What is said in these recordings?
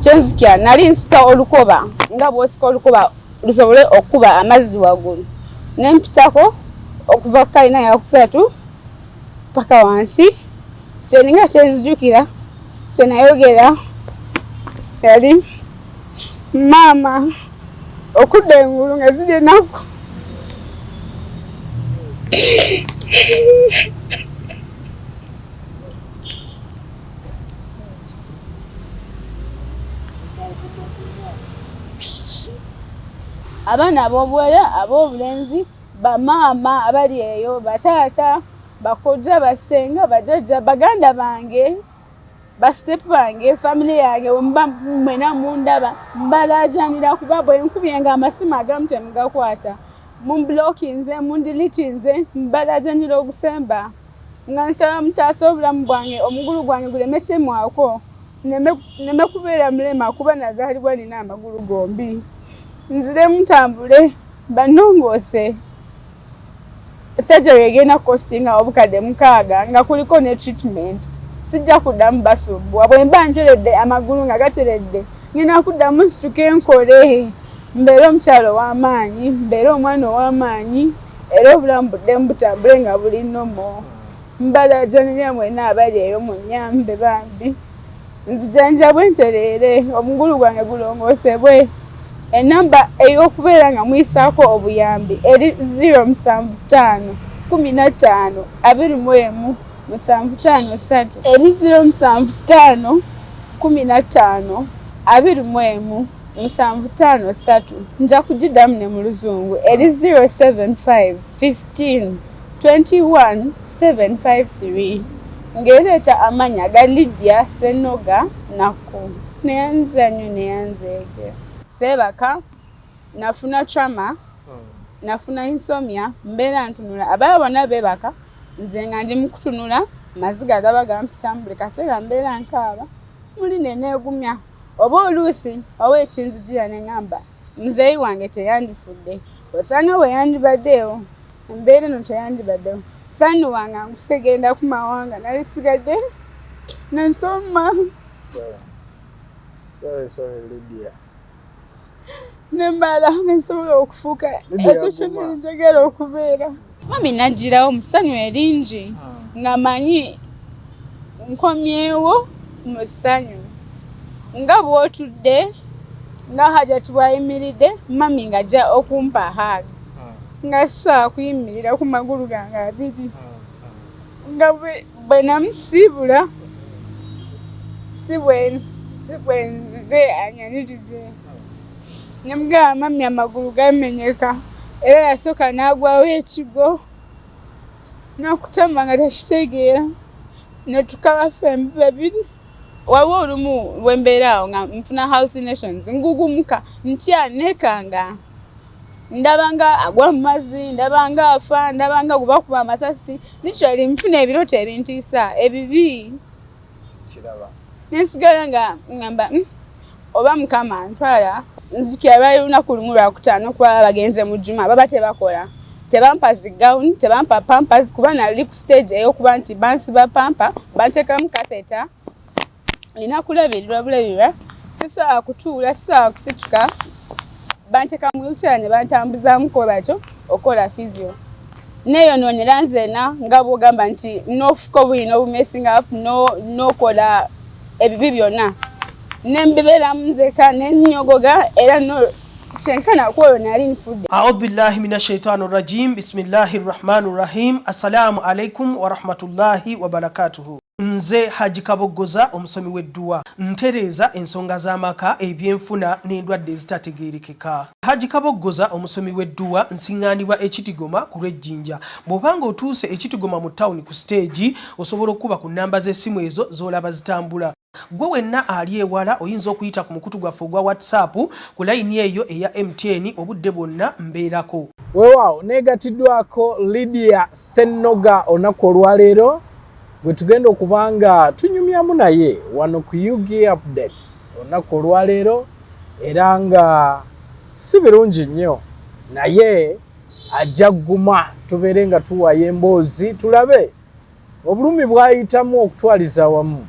kyenzikya nali nsika olukoba nga bw'osika olukoba lusobole okuba amazzi waggulu nempitako okuva ku kalina ey'okusatu paka wansi kyeninga kyenzijukira kyenayogera yali maama okudda engulu nga ziri NAKKU abaana ab'obuwala ab'obulenzi bamaama abali eyo bataata bakojja basenga bajajja baganda bange basitepu bange family yange mba mwena mundaba mbalajanira kuba bwe nkubye nga amasimu agamu temugakwata mumblokinze mundilitinze mbalajanira ogusemba nga nsaba mutaasa obulamu bwange omugulu gwange gulemettemwako neme kubeera mulema kuba nazaalibwa nina amagulu gombi nzire mutambule banongoose surgery egenda costinga obukadde 6 nga kuliko ne treatment sijja kuddamu basubwa bwe mba nteredde amagulu nga gateredde ngenda kuddamu nsituke nkole mbeere omukyalo w'amaanyi mbeere omwana ow'amaanyi era obulamu buddemu butambule nga buli nomo mbalajanira mwena abali eyo munnyambe bambi nzijanjabwe ntereere omugulu gwange gulongoosebwe enamba ey'okubeera nga muyisaako obuyambi eri 075 15 21 753 eri 075 15 21 753 nja kugiddamu ne mu luzungu eri 075 15 21 753 ng'ereeta amannya ga Lydia Ssennoga NAKKU neyanza nnyo neyanzeege sebaka nafuna trauma nafuna insomnia mbeera ntunula abala bonna beebaka nze nga ndi mukutunula maziga gaba gampitamu buli kaseera mbeera nkaaba muli neneegumya oba oluusi oba ekinzijira ne ŋŋamba muzeeyi wange teyandifudde osanga bwe yandibaddeewo embeera eno teyandibaddewo sannu wange nkusegenda ku mawanga nali sigadde nensoma sorry Lydia nembala nensobola okufuuka ekyo kyonna njagala okubeera mami najjirawo musanyu eringi nga manyi nkomyewo mu ssanyu nga bw'otudde nga Hajati bw'ayimiridde mami ng'ajja okumpa haaga nga sisobola kuyimirira ku magulu gange abiri nga bwe namusiibula si bwe nzize anyanirize nemugamba mami amagulu gamenyeka era yasooka n'agwawo ekigo n'okutama nga takitegeera netukaba ffembi babiri waliwo olumu wembeeraawo nga nfuna hallucinations ngugumuka ntya nekanga ndabanga agwa mu mazzi ndabanga afa ndabanga gubakuba amasasi literally nfuna ebirooto ebintiisa ebibi kiraba nensigala nga ngamba oba mukama ntwala nzikira bali lunaku lumu lwakutaano kuba bagenze mu jjuma baba tebakola tebampa zigown tebampa pampers kuba nali ku stage ey'okuba nti bansiba pampa banteekamu katheta nina kulabirirwa bulabirwa sisobola kutuula sisobola kusituka banteeka mu wheelchair ne bantambuzaamuko batyo okola physio neeyonoonera nzeena nga bw'ogamba nti n'ofuka obulina obumesinga up n'okola ebibi byonna nembibeeramu nzeka nenyogoga era kyenkana kwoyo nali nfudde. A'udhu billahi minash shaitani rajim. Bismillahir rahmanir rahim. Assalamu alaikum wa rahmatullahi wa barakatuhu. Nze Haji Kabogoza omusomi w'edduwa ntereeza ensonga z'amaka ebyenfuna n'endwadde ezitategeerekeka. Haji Kabogoza omusomi w'edduwa nsiŋŋaanibwa ekitigoma ku lw'ejjinja. Bw'obanga otuuse ekitigoma mu ttawuni ku siteegi osobola okuba ku nnamba z'essimu ezo z'olaba zitambula. Gwe wenna ali ewala oyinza okuyita ku mukutu gwaffe ogwa WhatsApp ku layini eyo eya MTN obudde bwonna mbeerako. Weewaawo neegatiddwako Lydia Ssennoga olunaku olwaleero gwe tugenda okubanga tunyumyamu naye wano ku UG Updates olunaku olwaleero era nga si birungi nnyo naye ajja gguma tubeere nga tuwaayo emboozi tulabe obulumi bw'ayitamu okutwaliza wamu.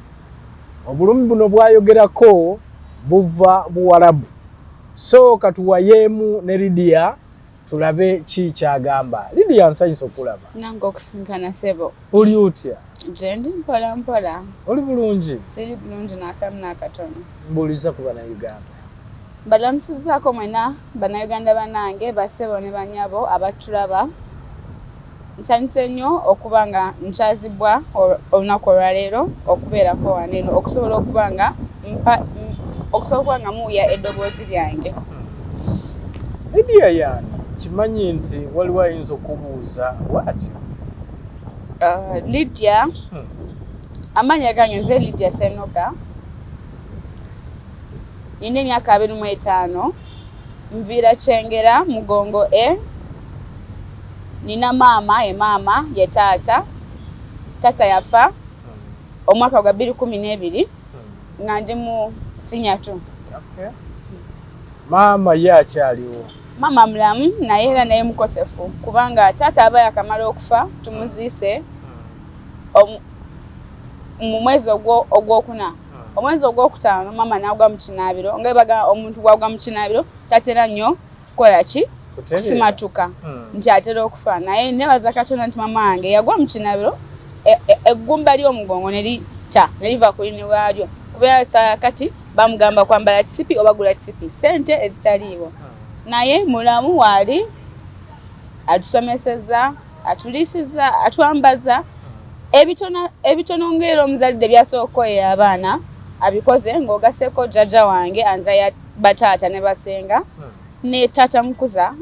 Obulumi buno bwayogerako buva Buwalabu. So katuwayeemu ne Lydia tulabe ki kyagamba. Lydia nsanyusa okulaba. Nange okusinkana sebo. Oli otya? Jendi mpola mpola. Oli bulungi? Siri bulungi n'akamu n'akatono. Mbuuliza ku Bannayuganda. Balamusizaako mwena Bannayuganda bannange basebo ne bannyabo abatulaba. Nsanyuse nnyo okuba nga nkyazibwa olunaku olwaleero okubeerako waneeno okusobola okuba nga muuya eddoboozi lyange. Lydia yaani kimanyi nti waliwo ayinza okubuuza bw'atyo. Lydia amannya gange nze Lydia Ssennoga. Nina emyaka 25, nviira Kyengera Mugongo Nina maama ye taata yafa omwaka gwa 2012 nga ndi mu sinyatu. Okay. Maama ye akyaliwo? Maama mulamu naye era naye mukosefu kubanga taata aba yakamala okufa tumuziise mu mwezi ogwokuna. Omwezi ogwokutaano maama n'agwa mu kinaabiro nga baga omuntu gwagwa mu kinaabiro tatera nnyo kukola ki kusimatuka nti atera okufa naye nebaza Katonda nti maama wange yagwa mu kinaabiro eggumba ly'omugongo neliva ku lini waalyo kubeera saa kati bamugamba kwambala kisipi oba gula kisipi sente ezitaliiwo naye mulamu waali atusomeseza atuliisiza atwambaza ebitono ng'era omuzalidde byasookoyera abaana abikoze ng'ogaseko jjajja wange anza bataata ne basenga ne taata mukuza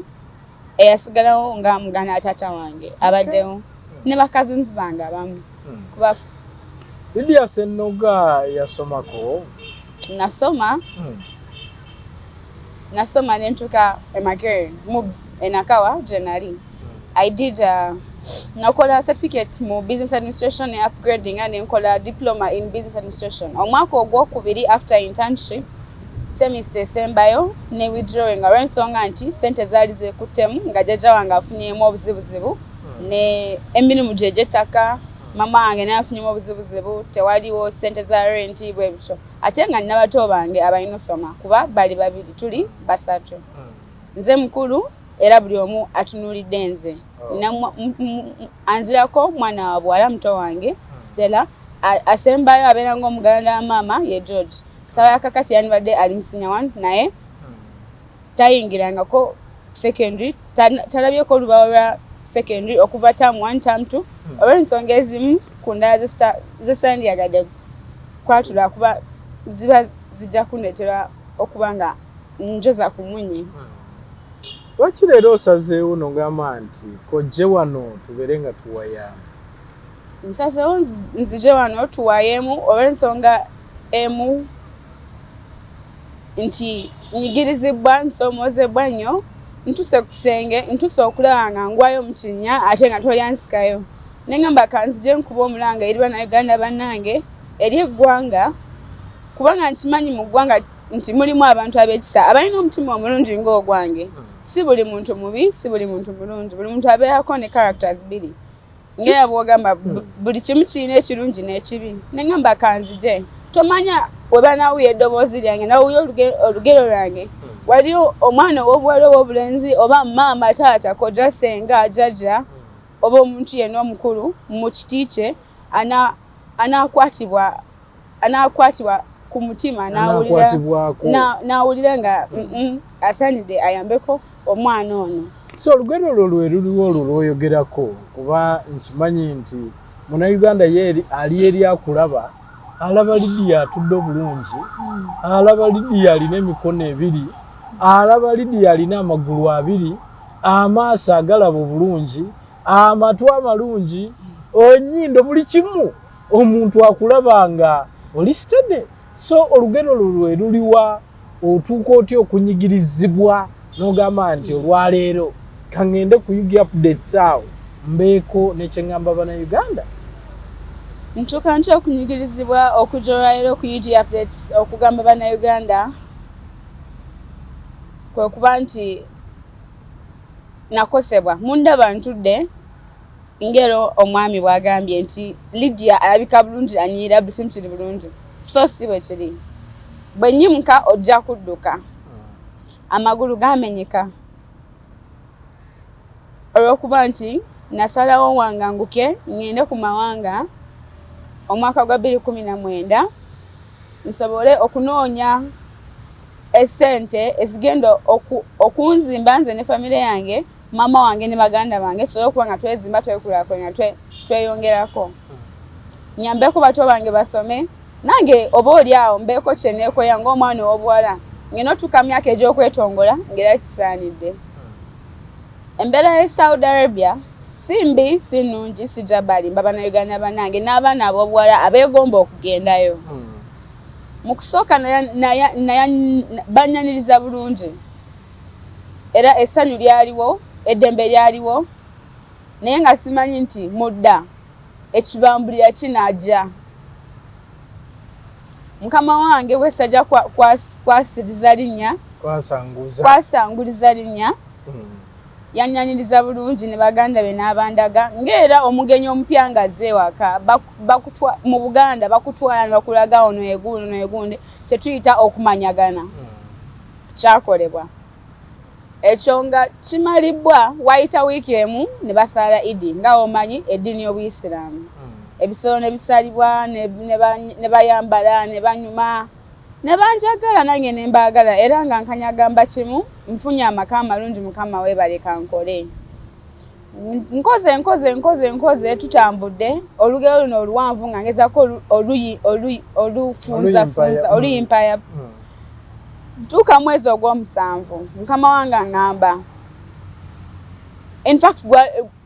eyasigalawo nga mugana taata wange abaddewo ne bakazinzi bange abamu. Lydia Ssennoga yasomako? Nasoma ne ntuuka Makerere MUBS Nakawa January. I did nakola certificate mu business administration ne upgrading and nkola diploma in business administration. Omwaka ogwokubiri after internship semester sembayo ne withdrawing olw'ensonga nti sente zaali zeekuttemu nga jjajja wange afunyemu obuzibuzibu ne emirimu gye gy'ettaka mama wange n'afunyemu obuzibuzibu tewaliwo sente za renti bwe bityo ate nga nina bato bange abalina osoma kuba bali babiri tuli basatu nze mukulu era buli omu atunuulidde nze anzirako mwana wa bwala muto wange Stella asembayo abeera ng'omuganda wa maama ye George sawa yakakati yanibadde ali musinya 1 naye tayingirangako secondary talabyeko olubawo lwa secondary okuva term 1 term 2 olw'ensonga ezimu ku ndala zesandiyagadde kwatula kuba ziba zijja kundeetera okuba nga njoza ku munyi. Lwaki leero osazeewo n'ogamba nti kojje wano tubeere nga tuwayamu? Nsazeewo nzije wano tuwayeemu olw'ensonga emu nti nyigirizibwa nsomoozebwa nnyo ntuse ku kisenge ntuse okulaba nga ngwayo mu kinnya ate nga tolyansikayo ne ngamba kanzije nkuba omulanga eri Bannayuganda bannange eri eggwanga kubanga nkimanyi mu ggwanga nti mulimu abantu ab'ekisa abalina omutima omulungi ng'ogwange. Si buli muntu mubi, si buli muntu mulungi, buli muntu abeerako ne characters biri ng'era bw'ogamba buli kimu kirina ekirungi n'ekibi ne ngamba kanzije tomanya we banawuya eddoboozi lyange nawuya olugero lwange waliyo omwana ow'obuwala ow'obulenzi oba maama taata kojja senga jjajja oba omuntu yenna omukulu mu kiti kye anaakwatibwa ku mutima n'awulira nga asaanidde ayambeko omwana ono. So olugero olwo lwe luliwo olwo lw'oyogerako kuba nkimanyi nti Munnayuganda ali eri akulaba alaba Lydia atudde obulungi alaba Lydia alina emikono ebiri alaba Lydia alina amagulu abiri amaaso agalaba obulungi amatu amalungi onyindo buli kimu omuntu akulabanga oli stede. So olugero olwo lwe luliwa otuuka otya okunyigirizibwa n'ogamba nti olwaleero kangende ku UG updates awo mbeeko n'ekyeŋŋamba Bannayuganda? Ntuuka ntya okunyigirizibwa okujja olwaleero ku UG updates okugamba Bannayuganda kwe kuba nti nakosebwa mundaba ntudde ngero omwami bw'agambye nti Lydia alabika bulungi anyira buli kimu kiri bulungi so si bwe kiri bwe nnyimuka ojja kudduka amagulu gamenyeka olw'okuba nti nasalawo wanganguke ngende ku mawanga omwaka gwa 2019 nsobole okunoonya esente ezigenda okunzimba nze ne famire yange mama wange ne baganda bange tusobole okuba nga twezimba twekulaakulanya tweyongerako nyambeko bato bange basome nange oba oli awo mbeeko kyeneekoya ng'omwana ow'obuwala ngeno tuka myaka egy'okwetongola ngera kisaanidde embeera ya Saudi Arabia simbi si nnungi sijja balimba bannayuganda bannange n'abaana ab'obuwala abeegomba okugendayo mu kusooka bannyaniriza bulungi era essanyu lyaliwo eddembe lyaliwo naye nga simanyi nti mudda ekibambulira kinaajja mukama wange wesajja kwasiriza linnya kwasanguliza linnya yanyaniriza bulungi ne baganda be n'abandaga ng'era omugenyi omupya ng'azze waka mu Buganda bakutwala ne bakulaga ono egunde kyetuyita okumanyagana kyakolebwa ekyo nga kimalibwa wayita wiiki emu ne basaala idi nga omanyi eddiini y'Obuyisiraamu ebisolo ne bisalibwa ne bayambala ne banyuma ne banjagala nange ne mbaagala era nga nkanyagamba kimu nfunye amaka amalungi mukama weebaleka nkole nkoze tutambudde olugero luno oluwanvu nga ngezako oluyimpaya ntuuka mwezi ogw'omusanvu mukama wange aŋŋamba in fact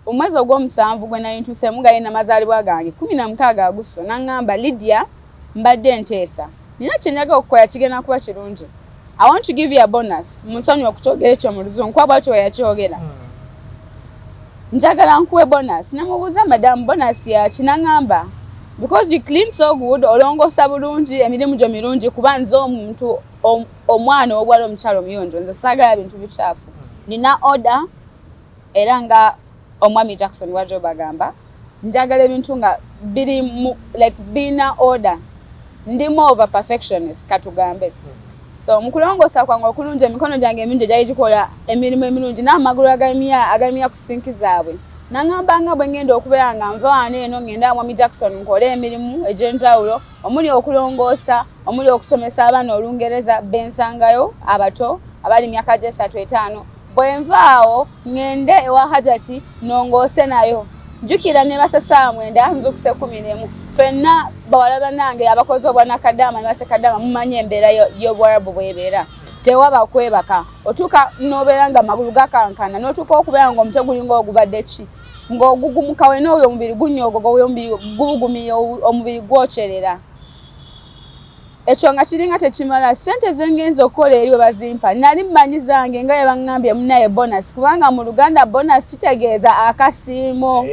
omwezi ogw'omusanvu gwe nali ntuusemu nga yina amazaalibwa gange 16 agusto n'aŋŋamba Lydia mbadde nteesa nina kyenyaga okukola kigenda kuba kirungi I want to give you a bonus munsonyiwa okukyogera ekyo mu luzungu kuba bwatyo weyakyogera njagala nkuwe bonus namubuuza madamu bonus yaki n'aŋŋamba because you clean so good olongoosa bulungi emirimu gyo mirungi kuba nze omuntu omwana ow'obuwala omukyalo omuyonjo nze saagala bintu bikyafu nina order era nga omwami Jackson wajjo bagamba njagala ebintu nga biri birina order ndi more of a perfectionist katugambe so mukulongoosa kwange okulungi emikono gyange emingi gyali gikola emirimu emirungi n'amagulu agamya ku sinki zaabwe n'aŋŋamba nga bwe ngenda okubeera nga nva wano eno ngenda mwami Jackson nkole emirimu egy'enjawulo omuli okulongoosa omuli okusomesa abaana Olungereza bensangayo abato abali myaka gye 3-5 bwe nvaawo ngende ewa Hajati nongoose nayo jjukira ne basasa 9 nzukuse 11 fenna bawala bannange abakozi obwana Kadama ne base Kadama mumanye embeera y'Obuwarabu bw'ebeera tewaba kwebaka otuuka n'obeera nga amagulu gakankana n'otuuka okubeera ng'omutwe gulinga ogubadde ki ng'ogugumuka wena oyo omubiri gunyoogoga oyo omubiri gubugumiya omubiri gwokyerera ekyo nga kiringa tekimala ssente zengenza okukola eri we bazimpa nali mmanyi zange nga bwe baŋŋambye munaye bonus kubanga mu Luganda bonus kitegeeza akasiimo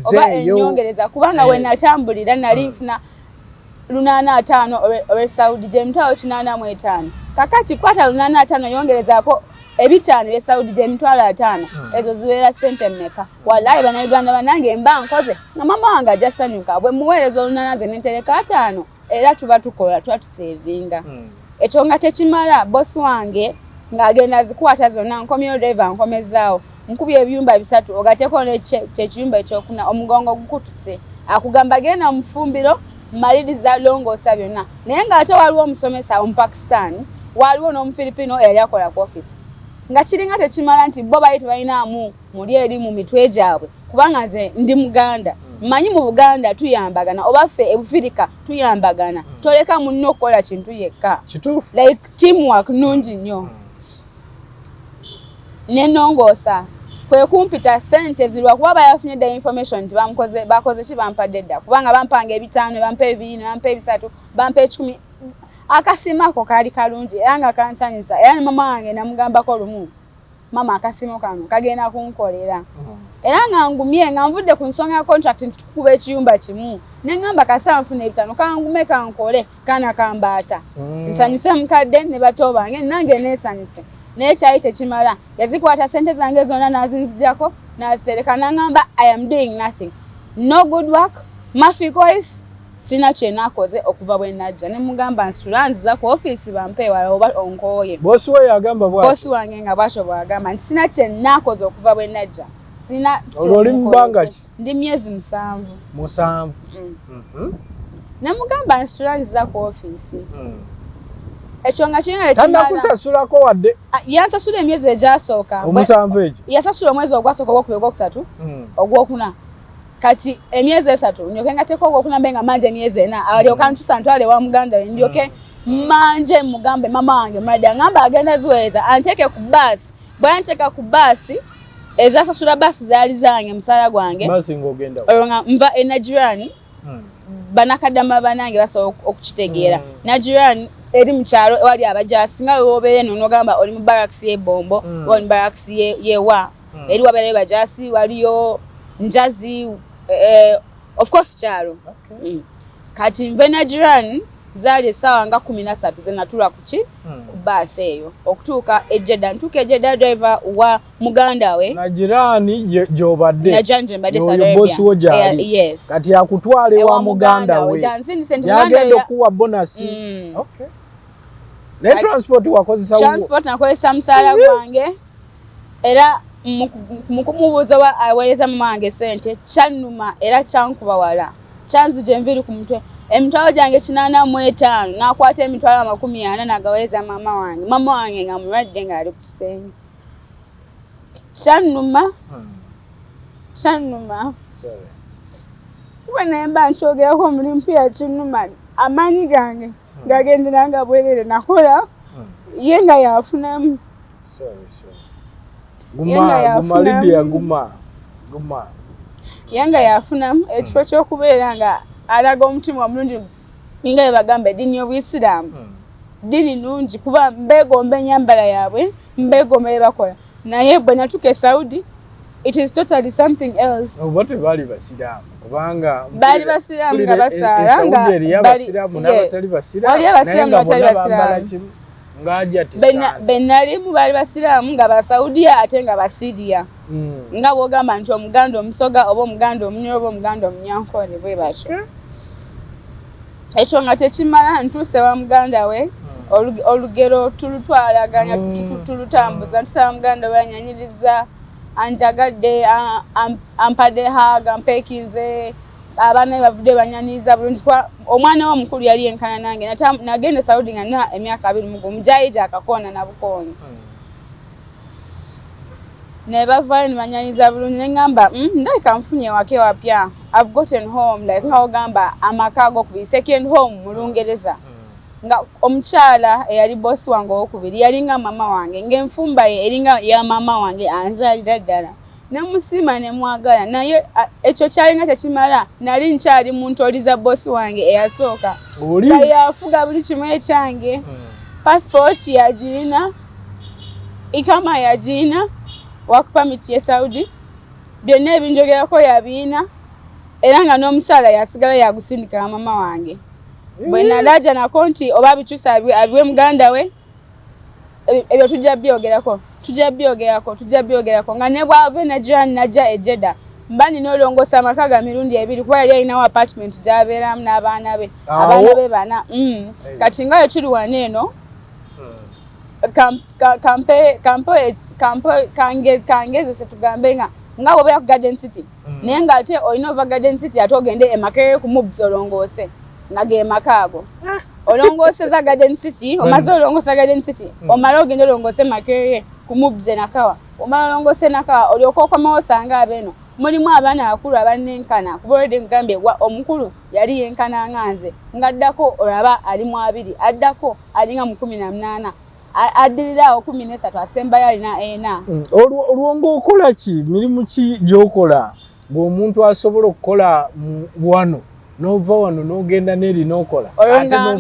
oba ennyongereza kubanga we natambulira nali nfuna 85 olw'e Saudi gye mitwalo 85 kakati kwata 85 yongerezaako ebitaano bye Saudi gye mitwalo 5 ezo zibeera ssente mmeka wallahi bannayuganda bannange mba nkoze nga mama wange ajja sanyuka bwe muweereza 80 ze nentereka 5 era tuba tukola tuba tusevinga ekyo nga tekimala bosi wange ng'agenda zikwata zonna nkomyeyo driver nkomezaawo nkubye ebyumba 3 ogateeko n'ekiyumba ekyokuna omugongo gukutuse akugamba genda mu fumbiro maliriza longoosa byonna naye ng'ate waliwo omusomesa omupakisitaani waliwo n'omufiripino eyali akola ku ofisi nga kiringa tekimala nti bo bali tebalinaamu muli eri mu mitwe gyabwe kubanga nze ndi Muganda mmanyi mu Buganda tuyambagana oba ffe Ebufirika tuyambagana toleka munno okukola kintu yekka kituufu like teamwork nungi nnyo nenongoosa kwe kumpita ssente zirwa kuba bayafunye dda information nti bakoze ki bampadde dda kubanga bampanga 5 bampa 2 bampa 3 bampa 10 akasiimo ako kaali kalungi era nga kansanyusa era ne mama wange namugambako lumu mama akasiimo kano kagenda kunkolera era nga ngumye nga nvudde ku nsonga ya contract nti tukuba ekiyumba kimu ne ngamba kasaba nfuna 5 kangume kankole kana kambaata nsanyuse mukadde ne bato bange nange neesanyuse naye kyali tekimala yazikwata ssente zange zonna n'azinzijjako n'azitereka n'aŋŋamba I am doing nothing no good work mafi coins sina kye nakoze okuva bwe najja ne mugamba nsitulanziza ku office bampe wala oba onkoye boss we yagamba bw'ati boss wange nga bw'atyo bw'agamba nti sina kye nakoze okuva bwe najja sina oli mbanga ki ndi myezi 7 ne mugamba nsitulanziza ku office ekyo nga kirina kimala kusasulako wadde yansasula emyezi egyasooka omusanvu egyo yasasula omwezi ogwasooka ogwokubiri ogwokuna kati emyezi 3 nyoke ngateko ogwokuna mbe nga manje emyezi 4 alyoka ntusa ntwale wa muganda we ndyoke manje mugambe mama wange madi angamba agenda ziweza anteke ku basi bwanteka ku basi ezasasula basi zaali zange musala gwange basi ngogenda olonga mva enajirani banakadama banange basobola okukitegeera najirani eri mukyalo wali abajasi nga wobere nogamba oli mu barracks y'ebombo oli mu barracks yewa eri wabere bajasi waliyo njazi of course kyalo kati mve najirani zali sawa nga 13 zenatula kuki ku bus eyo okutuuka ejjeda ntuuka ejjeda driver wa muganda we najirani jobadde najanje mbadde salary boss wo jali yes kati akutwale wa muganda we jansi sente muganda yagenda kuwa bonus okay ne transport wakozesa transport nakozesa musala gwange era mukumubuuza wa aweleza mama wange sente kyannuma era kyankuba wala kyanzije enviri ku mutwe emitwalo gyange 85 nakwata emitwalo 40 nagaweza mama wange nga mulwadde nga ali ku kisenge kyannuma kuba naye mba nkyogerako omulimu pia kinnuma amaanyi gange ngagendera nga bwerere nakola ye nga yafunamu guma ye nga yafunamu ekifo ky'okubeera nga alaga omutima omulungi nga ebagamba eddiini y'Obuyisiraamu ddiini nungi kuba mbeegomba ennyambala yaabwe mbeegomba bye bakola naye bwe natuuka e Saudi it is totally something else. Obote bali basiraamu kubanga bali basiraamu nga basaala nga bali basiraamu n'abatali basiraamu bali basiraamu n'abatali basiraamu ngaja tisansa benalimu bali basiraamu nga basaudia ate nga basiria nga bwogamba nti omuganda omusoga oba omuganda omunyoro oba omuganda omunyankole bwe batyo ekyo nga tekimala ntuuse wa muganda we olugero tulutwalaganya tulutambuza ntusaba muganda we anyanyiriza anjagadde ampadde haga mpekinze abaana bavudde banyaniza bulungi kwa omwana wa mukulu yali enkana nange nagende Saudi nga na emyaka 2 mujayija akakona na bukonyi ne bava ni banyaniza bulungi ngamba ndayika mfunye wake wapya I've gotten home like nga ogamba amakago ku second home mu Lungereza nga omukyala eyali boss wange okubiri yali nga mama wange ngenfumba ye eringa ya mama wange anzalira ddala namusima ne mwagala naye ekyo kyalinga tekimala nali nkyali muntu oliza boss wange eyasooka nga yafuga buli kimu ekyange passport yagirina ikama yagirina work permit ye Saudi byonna ebinjogerako yabiina era nga n'omusaala yasigala yagusindika mama wange bwe nalaja nako nti oba bikyusa abiwe muganda we ebyo tujja byogerako nga ne bw'ave najirani najja ejjeda mba nina olongosa amaka ga mirundi 2 kuba yali alinawo apartment gy'abeeramu n'abaana be abaana be bana kati nga ekiri wano eno kangezese tugambe nga bw'obeera ku Garden City naye ng'ate olina ova Garden City ate ogende e Makerere ku Mubs olongoose nga ge makaago olongooseza Garden City omaze olongosa Garden City omala ogende olongoose Makerere ku Mubs Nakawa omala olongoose Nakawa olyoka okomawo osanga abeeno mulimu abaana abakulu abannenkana kuba olwedde ngambye omukulu yali yenkana nganze ng'addako olaba ali mu 2 addako ali nga mu 18 addirirawo 13 asembayo alina ena olwongo okola ki mirimu ki gy'okola ng'omuntu asobola okukola wano nova wano n'ogenda n'eri n'okola olonga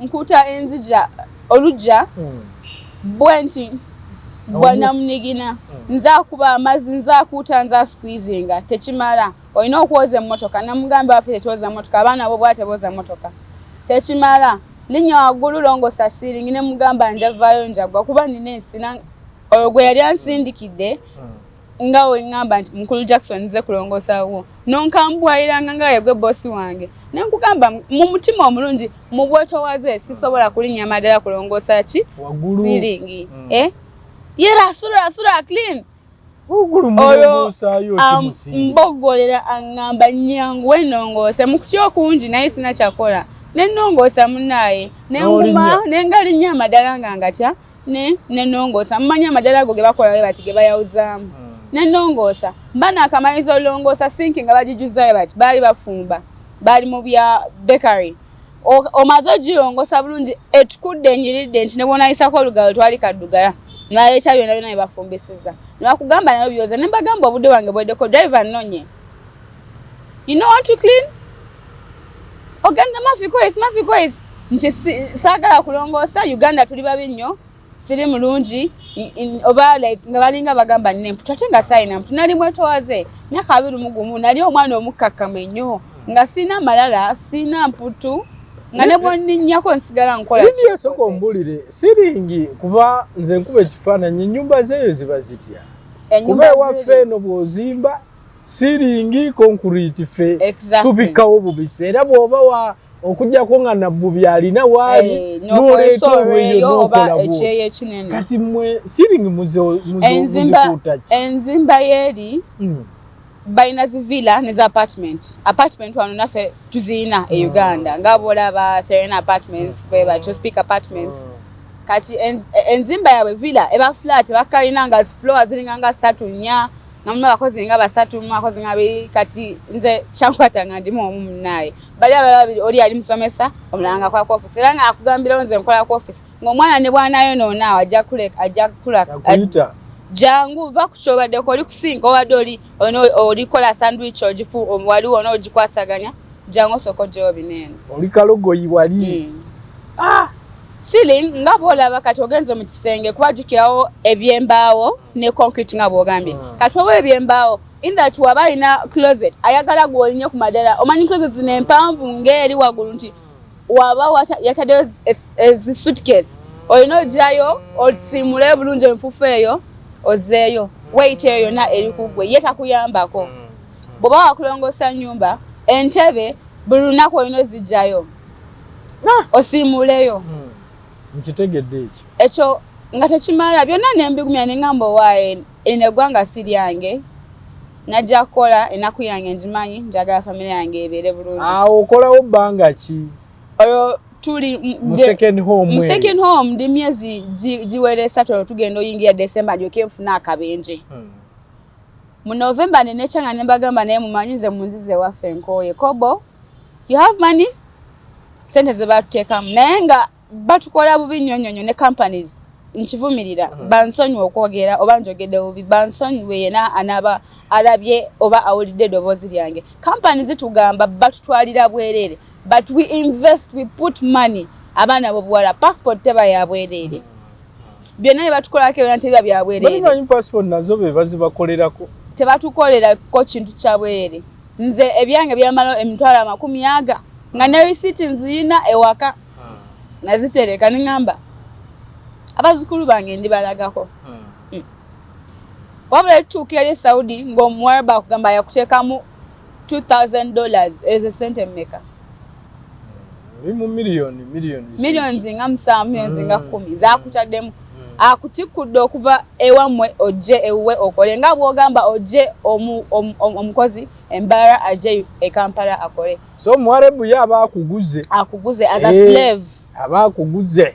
nkuuta enzija olujja bwenti bwana munigina nzaakuba amazzi nzaakuuta nzaasqueezinga tekimala olina okwoza emmotoka namugambe waffe tetwoza mmotoka abaana bo bwate booza mmotoka tekimala linnya waggulu longosa siiringi ne mugamba njavaayo njagwa kuba nina ensina oyo gwe yali ansindikidde ngawe ngamba nti mukulu Jackson nze kulongosa wo nonkambwalira nga yegwe boss wange nenkugamba mu mutima omulungi mu bwetowaze sisobola kulinya madala kulongosa ki siringi yera sura clean ogulu mulongosa yo kimusingi mbogolera angamba nyangu wenongose mukutyo kunji naye sina chakola nenongosa munaye nenguma nengalinya madala ngatya nenongosa mmanya madala go ge bakola we batige bayawuzamu nenongosa mbana akamanyizo longosa sinking abajijuzaye bati bali bafumba bali mu bya bakery omazo jirongosa bulungi etukudde nyiridde nti nebona isako olugalo twali kaddugala naye kyabyo nabyo bafumbisiza nakugamba nayo byoza nembagamba obudde wange bwedeko driver nonye you know how to clean oganda mafiko is nti sagala kulongosa Uganda tuli babi nnyo siri mulungi oba like ngabalinga bagamba nne tutatenga sign up tunali mwetowaze myaka 2 nali omwana omukkakama nnyo nga sina malala sina mputu nga nebonni nnyako nsigala nkola Lydia soko mbulire siringi kuba nze nkube ekifaananyi ennyumba zeeyo ziba zitya kuba ewaffe eno bw'ozimba siringi concrete fe tubikawo bubisi era bw'oba okujjako nga nabbu byalina waali n'oleeta olweyo n'okola bw'oti kati mmwe siringi muzikuuta ki enzimba yeeri balina zivilla ne za apartment wano naffe tuzirina e Uganda nga bw'olaba Serena apartments bwe Speak apartments kati enzimba yaabwe villa eba flat bakalina nga floor ziringa nga 3-4 nga muna bakozi nga 3 muna bakozi nga 2 kati nze kyankwata nga ndimu omu naye bali ababiri oli ali musomesa omulanga kwa office era nga akugambira nze nkola ku office ng'omwana ne bwanayo nona ajja kula jangu va kuchobadde ko oli kusinga obadde oli kola sandwich ojifu wali wona ojikwasaganya jangu soko jewo binene oli kalogoyi wali ceiling nga bolaba kati ogenze mu kisenge kubajukirawo ebyembaawo ne concrete nga bwogambye kati wowe ebyembaawo in that wabalina closet ayagala gwolinye ku madala omanyi closet zine mpanvu ngeri wagulu nti waba yatadde suitcase olina ogirayo osimule bulungi enfufu eyo ozeeyo weight eyo na eri kugwe yetakuyambako bwoba wakulongosa nyumba entebe buli lunaku olina ozijjayo osimuleyo nkitegedde ekyo nga tekimala byonna nembigumya nengamba owaaye eneggwanga si lyange najja kukola ennaku yange ngimanyi njagala famire yange ebeere bulungi okolawo bbanga ki olwo tuli mu second home ndi myezi giwere 3 tugenda oyingira December ndyoke nfuna akabenje mu November nenekyanga nembagamba naye mumanyi nze munzize waffe nkoye kobo you have money sente ze batuteekamu naye nga batukola bubi nnyonyonyo ne companies nkivumirira bansonyiwe okwogera oba njogedde bubi bansonyiwe yena anaba alabye oba awulidde eddoboozi lyange companies zitugamba batutwalira bwerere but we invest, we put money abaana bobuwala passport teba ya bwerere byonna bye batukolako byonna tebiba bya bwerere bali passport nazo be bazibakolerako tebatukolerako kintu kya bwerere nze ebyange byamala emitwalo 10 nga ne receipt nzirina ewaka nazitereka ningamba abazukulu bange ndibalagako wabula tuukira ye Saudi ng'omuwala bakugamba yakuteekamu $2,000 eze sente mmeka mu millions nga 7 millions nga 10 zakutaddemu akutikudde okuva ewamwe ojje ewuwe okole nga bwogamba ojje omukozi embara ajje e Kampala akole so Mwarabu ye akuguze as a slave abakuguze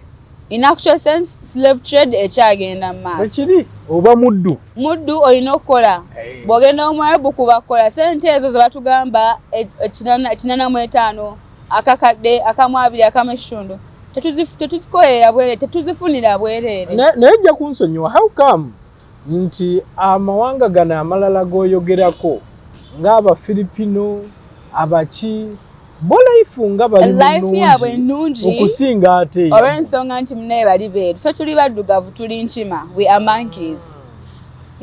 in actual sense slave trade ekyagenda maaso ekiri oba muddu olina okukola bwogenda Omwarabu kubakola sente ezo ze batugamba 85 akakadde akamwabiri akamekitundu tetuzikolera bwerere tetuzifunira bwerere naye jja kunsonyiwa how come nti amawanga gano amalala goyogerako ng'aba Filipino abaki bolaifu nga bali nnungi okusinga ate olw'ensonga nti munaye bali beeru ffe tuli baddugavu tuli nkima we are monkeys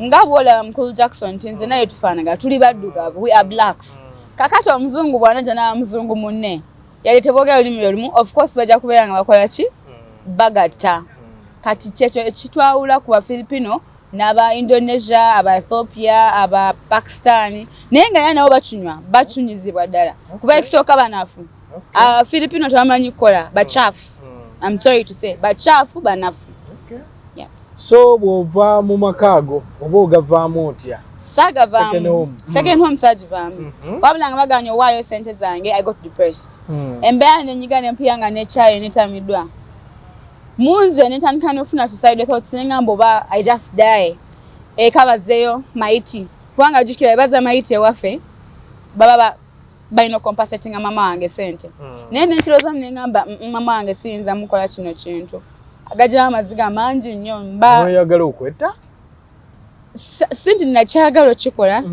nga bwolaba mukulu Jackson nti nze naye tufaanaga tuli baddugavu we are blacks kakati omuzungu bw'anaja n'aba muzungu munne yali teboogera olulimi olumu of course bajja kubeera nga bakola ki bagatta kati kyekyo kitwawula ku Bafilipino n'aba Indonesia, aba Ethiopia, aba Pakistan. Naye nga yana bachunyizibwa ddala. Kuba ekisooka banafu. Filipino tamanyi kola bachafu. I'm sorry to say, bachafu banafu. Okay. Yeah. So bwova mu makaago oba ogavaamu otya? Second home sajivaamu. Wabula nga baganya owaayo sente zange, I got depressed. Embeera nenyiga nempuyanga n'ekyayi netamidwa. Munze netandika n'ofuna suicide thoughts nengamba oba I just die. Ekabazeeyo maiti. Kubanga jukira baza maiti ewaffe baba balina compensating mama wange sente. Naye nekirooza nengamba mama wange siyinza mukola kino kintu. Agajja amaziga mangi nnyo mba. Oyagala okwetta? Sinti ninakyagala okikola.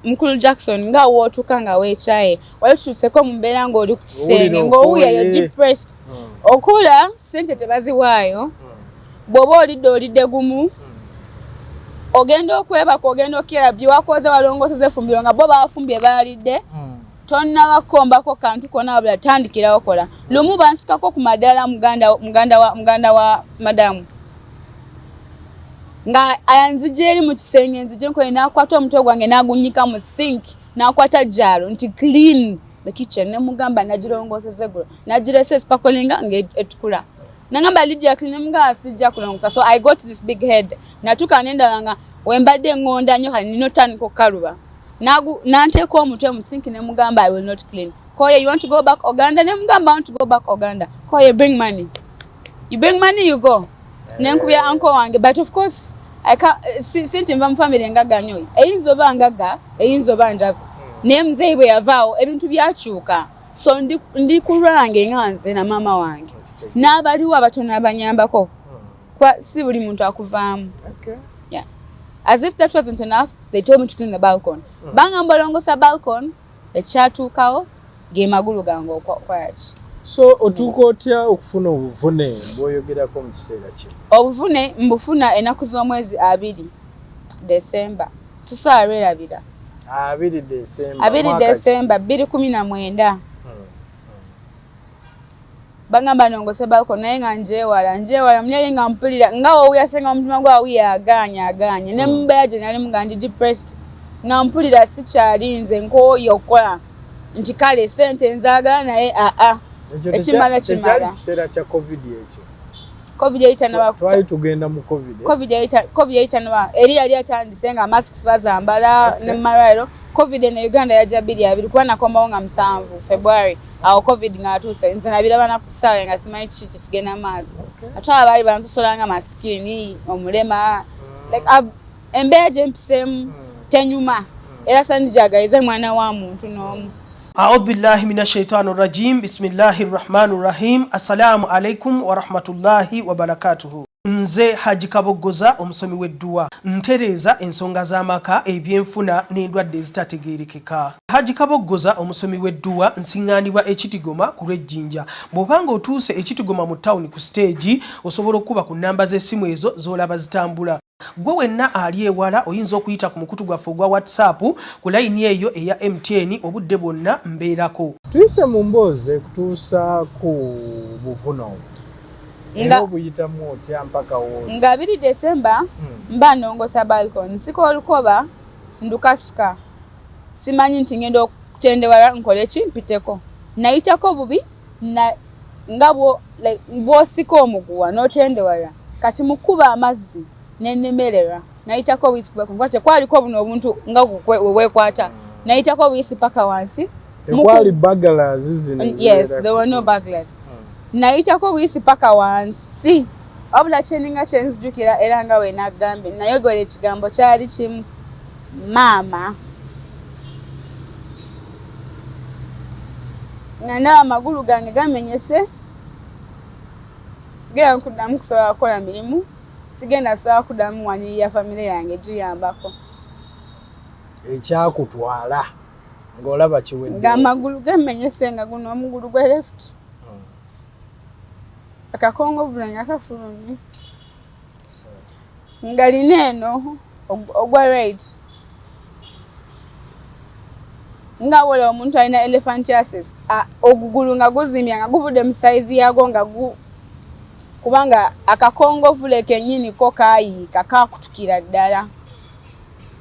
Mukulu Jackson nga wootuka nga weekyaye. Wali tutuseko mu mbeera ng'oli ku kisenge ng'owuya you're depressed. Okula sente tebaziwaayo. Bw'oba olidde gumu. Ogenda okwebaka ogenda okira byewakoze walongoseze fumbiro nga bo bafumbye balidde. Tonna bakombako kantu kona wabula tandikirawo kola. Lumu bansikako ku madala muganda wa madamu. Nga ayanzije eri mu kisenge nzije nkoye nakwata omutwe gwange nagunyika mu sink nakwata jalo nti clean the kitchen ne mugamba najirongoseze gulo najirese spakolinga etukula nangamba Lydia clean mga asijja kulongosa. So I got this big head natuka nenda wanga wembadde ngonda nnyo kali nino taniko kaluba nanteko omutwe mu sink ne mugamba I will not clean. Koye you want to go back Uganda? Ne mugamba I want to go back Uganda. Koye bring money. You bring money you go. Nenkubya uncle wange but of course sinti mva mu family ngaganyo eyinzo bangaga eyinzo banjavu ne mzee bwe yavaawo ebintu byakyuka. So ndi kulwange nganze na mama wange n'abaliwo abatono abanyambako kwa si buli muntu akuvaamu. Okay. Yeah. As if that wasn't enough, they told me to clean the balcony. Banga mbalongosa balcony ekyatuukawo ge magulu gange okwaki. So otuuka otya okufuna obuvune bw'oyogerako mu kiseera kino? Obuvune mbufuna ennaku z'omwezi 2 December. Sisalwerabira. 2 December. 2 December 2019. Bangamba nongose balko naye nga njewala mnyaye nga mpulira nga oyasenga omutima gwa aganya ne mbeaje nali mugandi depressed nga mpulira sikyalinze nkoyo okola nti kale sente nzaagala naye ekimala kimala. Kiseera kya covid ekyo. Covid yaitanaba twali tugenda mu covid. Covid yaitanaba eri yali atandise nga masks bazambala ne malwaliro. Covid ne Uganda yaja 2 kuba nakomawo nga 7 February. Awo covid ngatuuse nze nabiraba nakusawe nga simanyi kiki kigenda maazi. Ate abaali bansosolanga maskini omulema like embeera gye mpisemu tenyuma era sanijagalize mwana wa muntu n'omu. A'udhu billahi minash shaitani rajim. Bismillahir rahmanir rahim. Assalamu alaikum wa rahmatullahi wa barakatuhu. Nze Haji Kabogoza omusomi w'edduwa ntereeza ensonga z'amaka ebyenfuna n'endwadde ezitategeerekeka. Haji Kabogoza omusomi w'edduwa nsiŋŋaanibwa ekitigoma ku lw'ejjinja. Bw'obanga otuuse ekitigoma mu ttawuni ku siteegi osobola okuba ku nnamba z'essimu ezo z'olaba zitambula. Gwe wenna ali ewala oyinza okuyita ku mukutu gwaffe ogwa WhatsApp ku layini eyo eya MTN obudde bwonna mbeerako. Tuyise mu mboozi kutuusa ku buvuno. Nga buyitamu otya mpaka wo. Nga 2 December mba nongosa balcony siko olukoba ndukasuka. Simanyi nti ngenda okutendewala nkole ki mpiteko. Nayitako bubi na ngabo like bwosiko omuguwa n'otendewala. Kati mukuba amazzi nenemerera. Nayitako wisi kwate kwaliko buno obuntu nga wekwata. Nayitako wisi paka wansi. Ekwali bagala zizino. Yes, there were no baglers. Nayitako wisi paka wansi. Wabula kyeninga kyenzijukira era nga we nagambe nayogera ekigambo kyali kimu mama. Nana amagulu gange gamenyese. Sigenda kuddamu kusobola kukola mirimu. Sigenda sawa kuddamu wanirira famire yange giyambako. Ekyakutwala ng'olaba kiwedde. Nga amagulu gamenyese nga guno omugulu gwe left. Akakongo bulanya kafulumye. Ngali neno ogwa right. Nga wala omuntu alina elephantiasis ogugulu nga guzimya nga guvude mu size yago nga kubanga akakongovule kennyini ko kaayiika kaakutukira ddala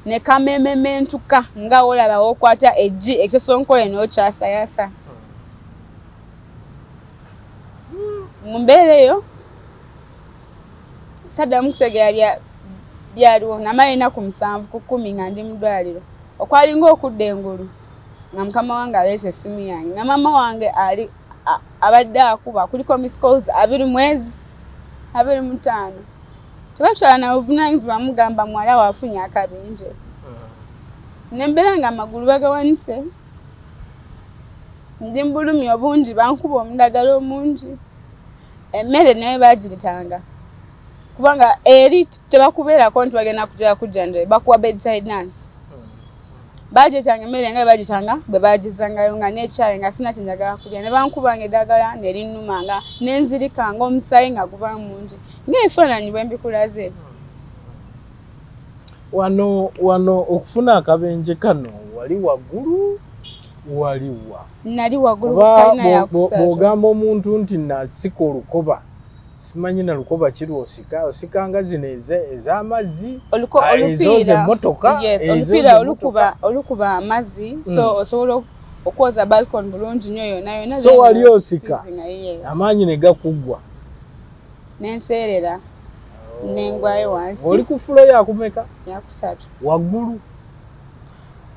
ne kamemementuka nga olaba okwata eggi ekisosonkole n'okyasayasa. Mu mbeera eyo saddamu kutegeera byaliwo namala ennaku 7 ku 10 nga ndi mu ddwaliro. Okwalinga okudda engulu nga mukama wange aleese essimu yange nga mama wange ali abadde akuba kuliko miss calls 2 mwezi 25. Tebatwala na obuvunaanyizibwa mugamba muwala waafunye akabenje. Nembeera nga amagulu bagawanise. Ndi mu bulumi obungi bankuba omudagala omungi. Emmere naye baagiretanga. Kubanga eri tebakubeerako nti bagenda kujjanjaba bakuwa bedside nurse. Baagitanga emmere nga baagitanga bwe baagizangayo nga n'ekyayi nga sina kyenjagala kulya ne bankubanga eddagala ne linnumanga n'enzirikanga omusaayi nga guva mungi ng'ebifaananyi bwe mbikulaze. Wano okufuna akabenje kano wali waggulu waliwa? Nali waggulu kalina yakusatu. Bw'ogamba omuntu nti nasika olukoba simanyi na lukoba kirwosika osikanga zino ez'amazzi ezo z'emmotoka olupiira olukuba amazzi so osobola okwoza balcony bulungi nnyo yonna. So wali osika amaanyi ne gakuggwa n'enseerera n'engwayo wansi. Oli ku fulo yakumeka? Yakusatu. Waggulu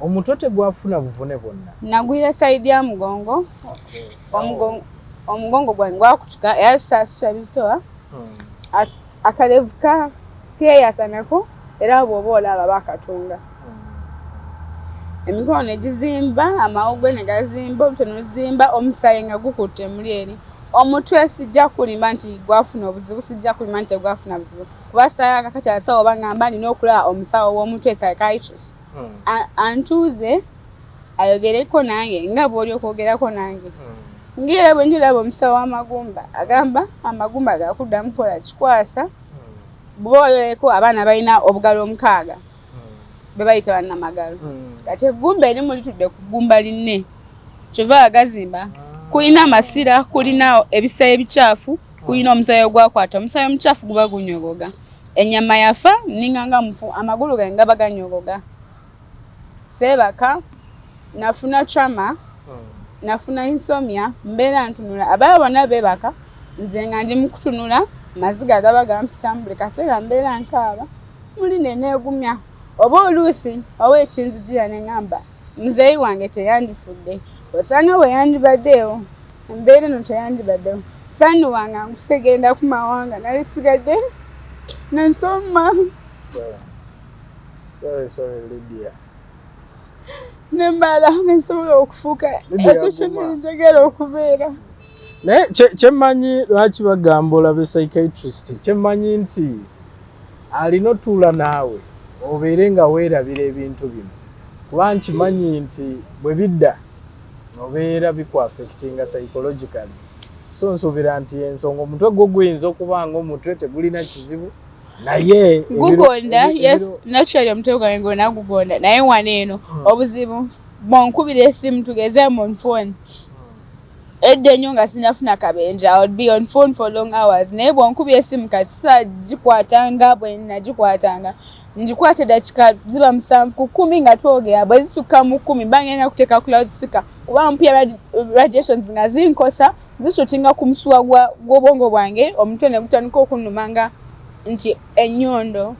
omutwe tegwafuna buvune bwonna? Nagwira sayidi ya mugongo. Omugongo gwange gwakutuka era saasitula bisowa. Akalevu keeyasanako era bw'oba olaba bakatunga. Emikono ne gizimba, amawogwe ne gazimba, omutwe ne guzimba, omusaayi nga gukutte muli eri. Omutwe sijja kulimba nti gwafuna obuzibu, sijja kulimba nti gwafuna buzibu. Kuba saaya kakati asawo bangamba nina okulaba omusawo w'omutwe psychiatrist. Antuuze ayogereko nange nga bw'oli okwogerako nange. Ngira bwe ndilaba omusawo w'amagumba agamba amagumba gakuddamu kukola kikwasa. Bw'oba oyoleko abaana balina obugalo 6 be bayita bannamagalo. Kati eggumba erimu litudde ku ggumba linne kyova agazimba. Kulina amasira, kulina ebisaayi ebicaafu, kulina omusaayi ogwakwata. Omusaayi omucaafu guba gunyogoga. Ennyama yafa ninganga mufu amagulu gange gaba ganyogoga. Seebaka nafuna trauma. Nafuna insomnia mbeera ntunula ababa bonna beebaka nze nga ndi mu kutunula maziga gaba gampitamu buli kaseera mbeera nkaaba muli neneegumya oba oluusi oba ekinzijira ne ŋŋamba muzeeyi wange teyandifudde osanga bwe yandibaddeewo embeera eno teyandibaddewo sannu wange nkusegenda ku mawanga nali sigadde nensoma. Sorry, Lydia. Nembala nsobola okufuuka ekyo kyennyini njagala okubeera. Naye kyemmanyi lwaki bagamba olabe psychiatrist, kyemmanyi nti alina otuula naawe obeere nga weerabira ebintu bino kuba nkimanyi nti bwe bidda obeera bikuaffectinga psychologically. So nsuubira nti ensonga omutwe gwo guyinza okuba nga omutwe tegulina kizibu naye gugonda. Yes, naturally omutwe gwange gwonna gugonda naye wano eno obuzibu bwonkubira esimu tugeze mu phone edda ennyo nga sinafuna kabenje I would be on phone for long hours naye bwonkubira esimu kati gikwatanga bwe nagikwatanga ngikwata dakika ziba 7 ku 10 nga twogera bwe zisukka mu 10 bangenda kuteeka ku loudspeaker kuba mpya radiations nga zinkosa zishutinga ku musuwa gw'obwongo bwange omutwe ne gutandika okunnumanga nti ennyondo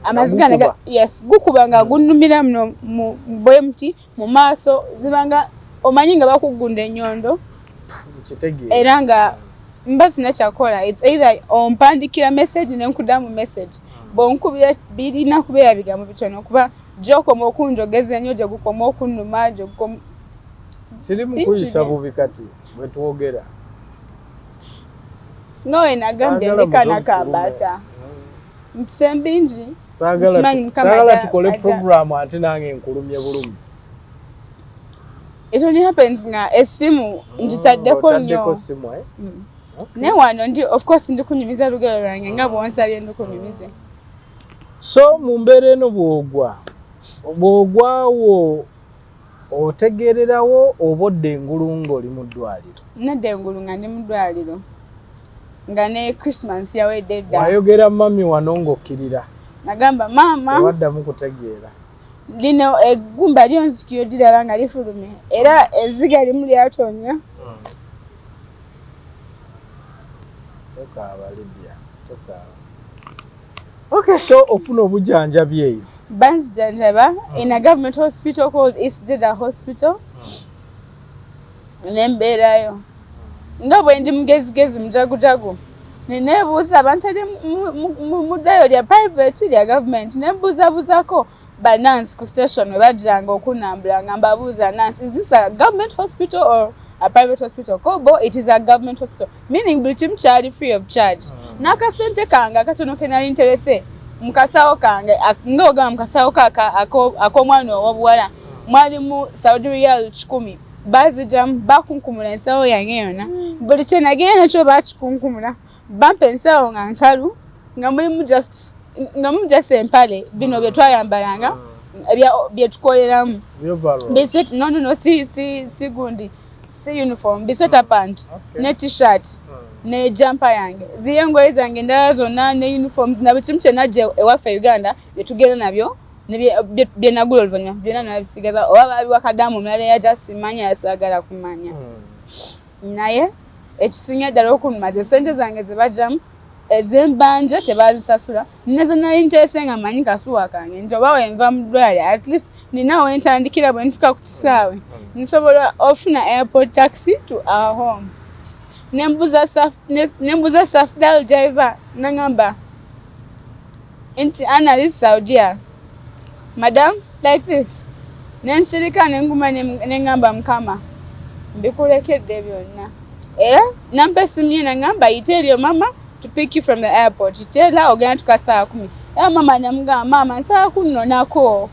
amaziga yes gukubanga gunnumira muno bwe muti mu maaso zibanga omanyi nga bakugunda ennyondo era nga mba sinakyakola. It's either ompandikira message nenkuddamu message bwonkubira birina kubeera bigambo bitono kuba gyokoma okunjogeza ennyo gye gukoma okunnuma gye gukoma siri mu kuyisa bubi kati bwe twogera nowe nagambye ndekana kabata mpsembinji sagala tukole program ate nange nkulumye bulumi. It only happens nga esimu njitaddeko nnyo ne wano ndi of course ndi kunyumiza lugero lwange nga bwonsabye ndi kunyumize. So mu mbeera eno bw'ogwawo otegererawo obodde engulu ng'oli mu ddwaliro? Nadda engulu nga ndi mu ddwaliro nga ne Christmas yawedde dda. Wayogera mami wano ng'okkirira. Nagamba mama tewaddamu kutegeera. Lino eggumba lyonzikiro diraba nga lifulumye era ezziga limu lyatonya. Tokaaba Lydia, tokaaba. Okay, so ofuna obujjanjabi eyo. Banzijanjaba in a government hospital called East Jeddah Hospital. Nembeerayo. Nga bwe ndi mugezigezi mujagujagu. Neneebuuza abantu ali mu ddayo lya private lya government nembuuzabuuzako banansi ku station we bajjanga okunambula nga mbabuuza nansi, is this a government hospital or a private hospital? Kobo, it is a government hospital. Meaning buli kimu kyali free of charge. N'akasente kange akatono ke nali nterese mukasawo kange nga ogamba mukasawo ak'omwana ow'obuwala mwalimu Saudi Riyal 10. Bazijamu bakunkumula ensawo yange yonna. Buli kye nagenda nakyo bakikunkumula. Bampa ensawo nga nkalu nga mulimu just empale bino bye twayambalanga bye tukoleramu. Bisweta no si gundi. Si uniform, bisweta pant, ne t-shirt, ne jumper yange. Ziye ngoye zange ndala zonna ne uniforms na buli kimu kye najja ewaffe Uganda bye tugenda nabyo bye nagula oluvannyuma byonna nabisigaza oba babiwa Kadamu omulala yajja simanya yasagala kumanya. Naye ekisinga ddala okunuma ze ssente zange ze bajjamu ez'embanja tebazisasula. Neze nali nteese nga manyi kasuwa kange nti oba wenva mu ddwaliro at least nina wentandikira bwe ntuuka ku kisaawe nsobola ofuna airport taxi to our home. Nembuza safdal driver nangamba nti analyst Saudia madam like this nensirika nenguma nengamba mukama mbikulekedde byonna era nampa essimu ye nangamba yiteeryo mama to pick you from the airport. Itela ogenda tukasa 10. Ya mama namugamba mama saa 10 nako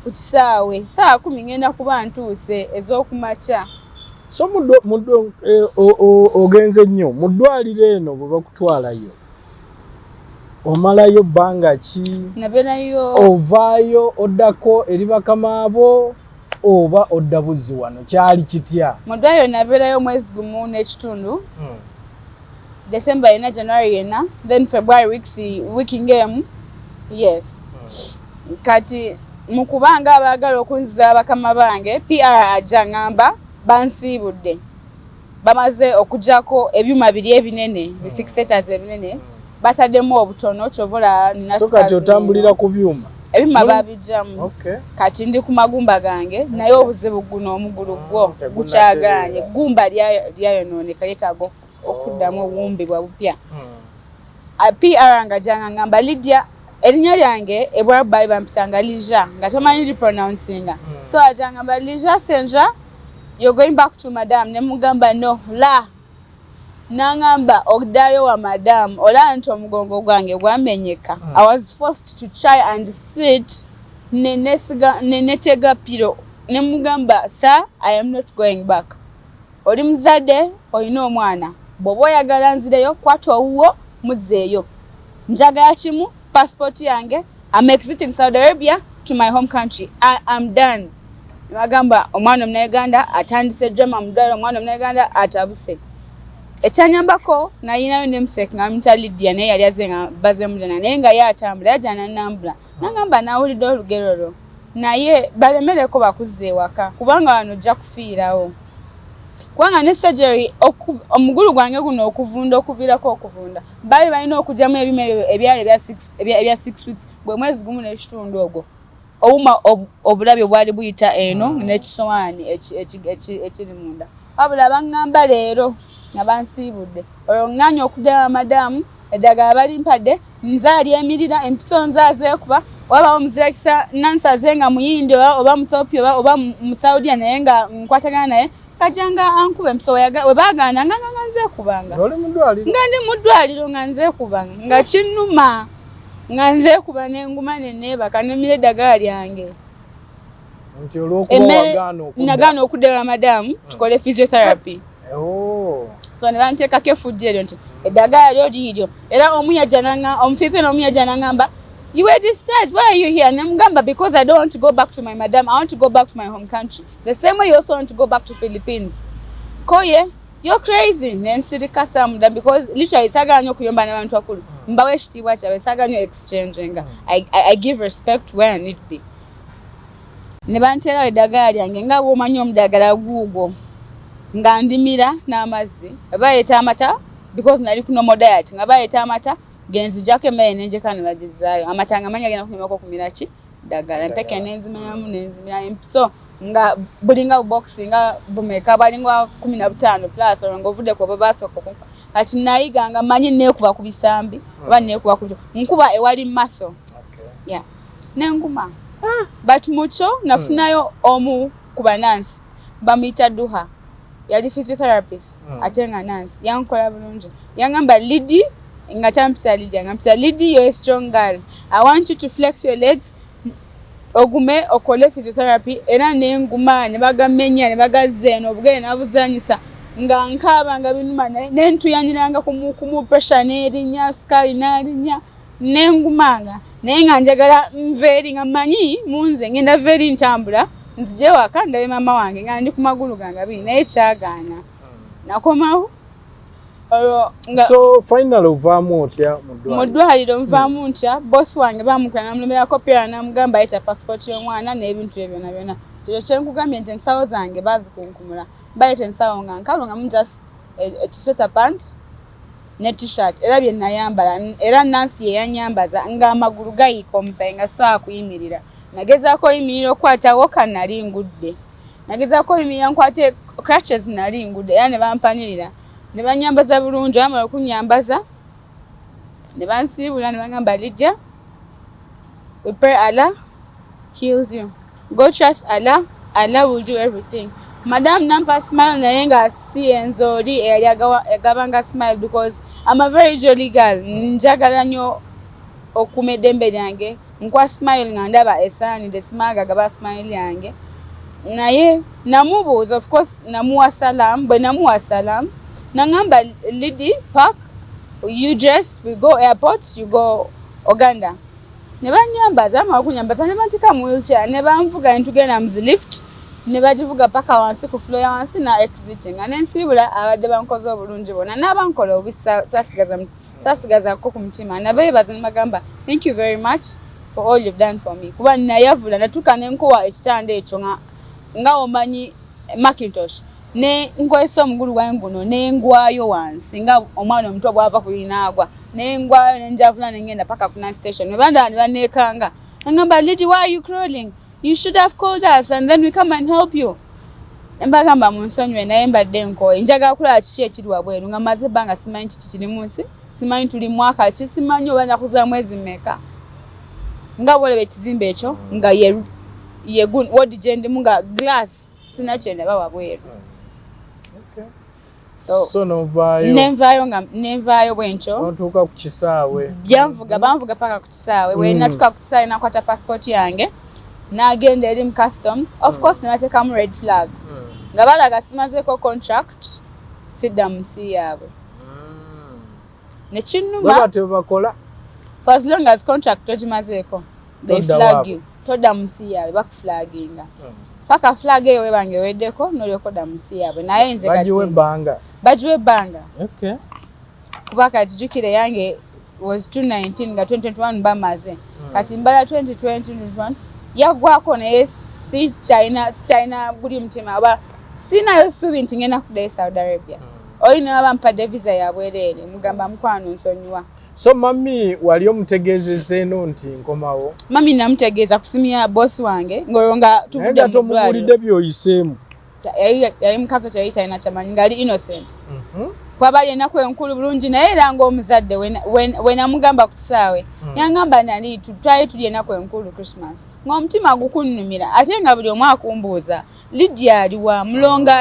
ku kisaawe saa 10 ngenda kuba ntuuse ez'okumakya. So ogenze nnyo mu ddwaliro eno bwe bakutwalayo omalayo bbanga ki? Nabeerayo ovaayo oddako eri bakama abo oba odda buzzi wano kyali kitya? Mu ddwaliro nabeerayo mwezi gumu n'ekitundu. December yena, January yena, then February wiki ngemu. Yes. Kati mukubanga abagala okunziza bakama bange PR ajja ngamba bansiibudde. Bamaze okujjako ebyuma biri ebinene, bifixators ebinene. Bataddemu obutono kyobola nina so kati otambulira ku byuma. Ebyuma babijjamu. Okay. Kati ndi ku magumba gange naye obuzibu guno omugulu gwo gukyaganye. Gumba lyayonooneka lyetaaga okuddamu obuwumbibwa bupya. PR nga janga ngamba Lydia erinnya lyange Ebuwalabu bali bampitanga Lydia nga tomanyi lipronouncinga. So ajja ngamba Lydia Senja, you're going back to madam. Ne mugamba no la. Nangamba okuddayo wa madam ola nti omugongo gwange gwamenyeka. I was forced to try and sit nenetega piro. Ne mugamba sir, I am not going back. Oli muzadde olina omwana. Bw'oba oyagala nzireyo kwata owuwo muzeeyo. Njagala kimu passport yange. I'm exiting Saudi Arabia to my home country. I am done. Bagamba omwana omunauganda atandise drama mu ddwaliro, omwana omunauganda atabuse. Ekyanyambako nayinayo namesake nga muyita Lydia naye yali azze nga bazemu jana naye nga ye atambula yajja n'annambula. Nangamba nawulidde olugero lwo naye balemereko bakuzza ewaka kubanga wano ojja kufiirawo. Kubanga ne surgery omugulu gwange guno okuviirako okuvunda bali balina okugyamu ebima ebyali ebya 6 weeks bwe mwezi gumu n'ekitundu ogwo. Obuma obulabe bwali buyita eno n'ekisowaani ekiri munda. Wabula baŋŋamba leero nga bansiibudde. Oyo ŋŋanya okuddayo madamu eddagala balimpadde nzaali emirira empiso nzaazeekuba waba omuzirakisa nansaze nga muyindi oba Ethiopia oba mu Saudia naye nga nkwatagana naye kajanga ankube empiso we baagaana nga nze kubanga. Oli mu ddwaliro? Nga ndi mu ddwaliro nga nze kubanga nga kinnuma nga nze kuba n'enguma neneebaka nemira eddagala lyange. Nti olw'okuba nagaana okuddayo madamu tukole physiotherapy. So ne banteekako efujjo eryo nti eddagala lyo liiryo era omufiipi n'omuyajja n'angamba you were discharged, why are you here? Nemugamba because I don't want to go back to my madam, I want to go back to my home country. The same way you also want to go back to Philippines. Koye you're crazy nensirika samuda because literally saganya okuyomba n'abantu bakulu mbawe ekitiibwa kyabwe saganya exchanging I give respect where I need be ne bantera eddagala lyange nga bw'omanyi omudagala guugwo nga ndimira n'amazzi bayeta amata because nali kuno diet nga bayeta amata genzijako emmere nenjeka ne bagizaayo amata nga manya genda kunyumako kumira ki ddagala mpeke nenzimanyamu nenzimira so nga bulinga boxing nga bumeka balinga 15 plus olongo vude ko babasoko kati nayiga nga manyi nekuba ku bisambi oba nekuba ku nkuba ewali maso yeah nenguma but mucho nafunayo omu kuba Nancy bamita duha yali physiotherapist atenga Nancy yankola bulungi yangamba Lidi ngatampita Lydia ngapita Lidi you're a strong girl I want you to flex your legs ogume okole physiotherapy era nenguma ne bagamenya ne bagazeno obugere nabuzanyisa nga nkaba nga binuma nentuyanyiranga kumu pressure nerinya skali narinya nengumanga nenga njagala mveri nga manyi munze ngenda veri ntambula nzije waka ndabe mama wange nga ndi kumagulu ganga bini naye kyagaana nakomawo so final ovaamu otya mudwaliro nvaamu ntya boss wange bamukwana mulumira kopera namugamba ayita passport y'omwana n'ebintu ebyo na byonna ekyo kyenkugambye nti ensawo zange bazikunkumula bayita ensawo nga nkalo nga just sweater pant ne t-shirt era bye nayambala era Nancy yanyambaza nga amagulu gayika omusayi nga saa kuyimirira nagezaako yimirira okwatawo kanali ngudde nagezaako yimirira nkwate crutches nali ngudde era ne bampanirira ne banyambaza bulungi amala okunyambaza ne bansibula ne bangamba Lydia we pray Allah heals you go trust Allah Allah will do everything madam nampa smile naye nga si enzoli eyali agabanga smile because I'm a very jolly girl njagala nnyo okumedembe lyange nkwa smile nga ndaba esaani de smaga gaba smile yange naye namubuuza of course namuwa salam bwe namuwa salam nangamba Lidi park you dress we go airport you go Uganda ne banyambaza ama kunyambaza ne bantika mu wheelchair ne bamvuga ntugenda mu lift ne bajivuga paka wansi ku floor ya wansi na exiting anensibula abadde bankoze obulungi bona nabankola obisa sasigaza ko ku mutima nabebaza ne magamba thank you very much for all you've done for me kuba nayavula natuka nenkuwa ekitande ekyo nga omanyi Macintosh ne ngoyesa omugulu gwange guno nengwayo wansi nga omwana omuto bwava kulinagwa nengwayo nenjavula nengenda paka ku station ne banekanga ngamba Lidi why are you crawling you should have called us and then we come and help you embagamba munsonywe naye mbadde nkoye njaga kulaba kiki ekiri wabweru nga maze banga simanyi kiki kiri munsi simanyi tuli mwaka ki simanyi oba nakuza mwezi meka nga bolebe ekizimbe ekyo nga ye good wodi gende munga glass sinakyenda baba bweru so novayo nenvayo bwencho otuuka ku kisaawe bamvuga paka ku kisaawe we natuka ku kisaawe nakwata passport yange nagenda eri mu customs of course nebatekamu red flag nga balaga simazeeko contract sidda mu nsi yaabwe nekinnuma tebakola for as long as contract togimazeeko they flag you todda mu nsi yaabwe bakuflaginga paka flag eyo webange weddeko nolyokoda mu nsi yaabwe naye nze bagiwe ebbanga kuba kati jjukire yange was 2019 nga 2021 bamaze kati mbala 2021 yagwako naye si China guli mutima aba sinayo ssuubi nti ngenda kuddayo Saudi Arabia olina abampadde visa yabwereere mugamba mukwano nsonyiwa so mami wali omutegeezezza eno nti nkomawo mami namutegeeza kusimya bosi wange ngolonga tuvudde mu ddwaliro byoyiseemu yali mukazi yali talina kyamanyi ngali innocent kwaba yenaku enkulu bulungi naye era ng'omuzadde we namugamba ku kisaawe yangamba nali twali tuli enaku enkulu Christmas ng'omutima gukunnumira ate nga buli omu akumbuuza Lydia aliwa mulonga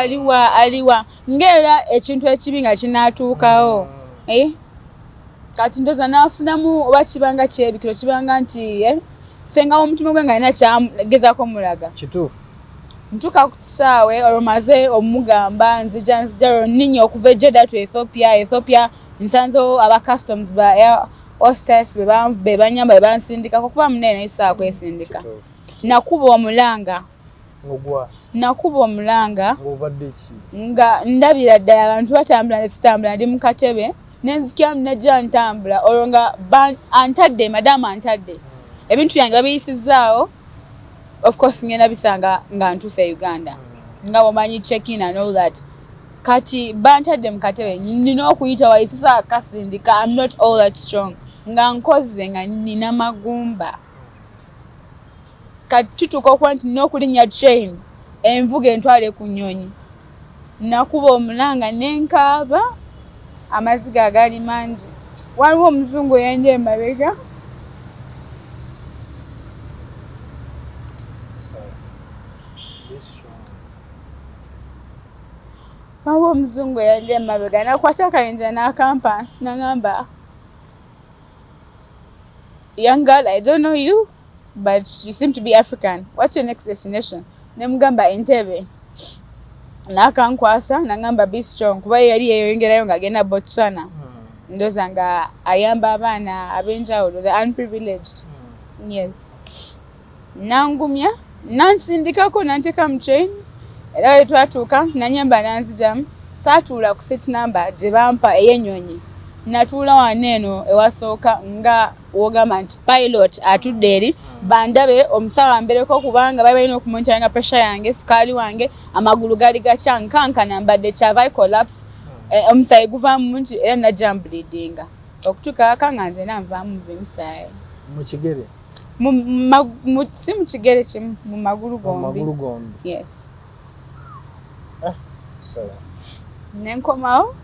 aliwa ng'era ekintu ekibi nga kinaatuukawo kati ndoza nafunamu oba kibanga kyebikiro kibanga nti senga omutima gwe nga alina kyagezaako mulaga kituufu ntuka ku kisaawe olumaze omugamba nzija ninnya okuva e Jeddah to Ethiopia nsanzewo aba customs ba air hostess be banyamba be bansindika kuba munene naye saa kwesindika nakuba omulanga ngogwa nakuba omulanga ngobadde ki nga ndabira ddala abantu batambula ne sitambula ndi mu katebe nenzikyamu nejja ntambula olwo nga antadde madamu antadde ebintu byange babiyisizaawo of course ngenda bisanga nga ntuuse Uganda nga bwomanyi check-in and all that kati bantadde mu katebe nina okuyita wayisisa akasindika I'm not all that strong nga nkoze nga nina magumba kati tutuuka okuba nti nina okulinnya train envuga entwale ku nnyonyi nakuba omulanga nenkaaba amaziga agaali mangi waliwo omuzungu yandi emabega waliwo omuzungu yandi emabega nakwata akayinja n'akampa nagamba young girl, I don't know you, but you seem to be African. What's your next destination? Nemugamba Entebbe. Nakankwasa nangamba be strong. Kuba yali yeyongerayo nga agenda Botswana. Ndoza nga ayamba abaana ab'enjawulo, the unprivileged. Yes. Nangumya, nansindikako nanteka mu train. Era we twatuuka nanyamba nanzijamu. Saatuula ku set number gye bampa ey'ennyonyi. Natuula waneeno ewasooka nga wogamba nti pilot atudde eri bandabe omusawo ambereko kubanga bali balina okumonitoringa pressure yange sukaali wange amagulu gali gakyankankana mbadde kyava collapse omusaayi guvaamu mungi era najja bleedinga okutuuka waka nga nze nanvaamu muve musaayi mu kigere si mu kigere kimu mu magulu gombi yes nenkomawo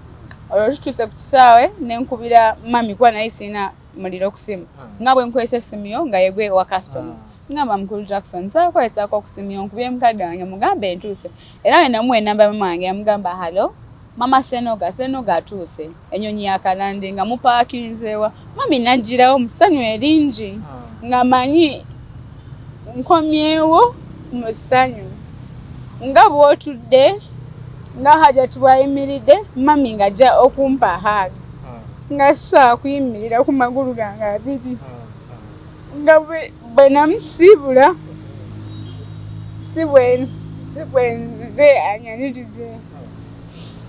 olwo tutuuse ku kisaawe nenkubira mami kuba naye sirina muliro ku simu nga bwe nkozesa essimu yo nga yegwe wa customs ngamba mukulu Jackson nsakolesaako ku simu yo nkubye mukadde wange mugambe entuuse era we namuwa enamba mama wange yamugamba halo mama Senoga atuuse ennyonyi yakalande nga mupaakinzeewa mami najjirawo musanyu eringi nga manyi nkomyewo mu ssanyu nga bw'otudde nga Hajati bw'ayimiridde mami ng'ajja okumpa hug nga sisobola kuyimirira ku magulu gange abiri nga bwe namusiibula si bwe nzize anyanirize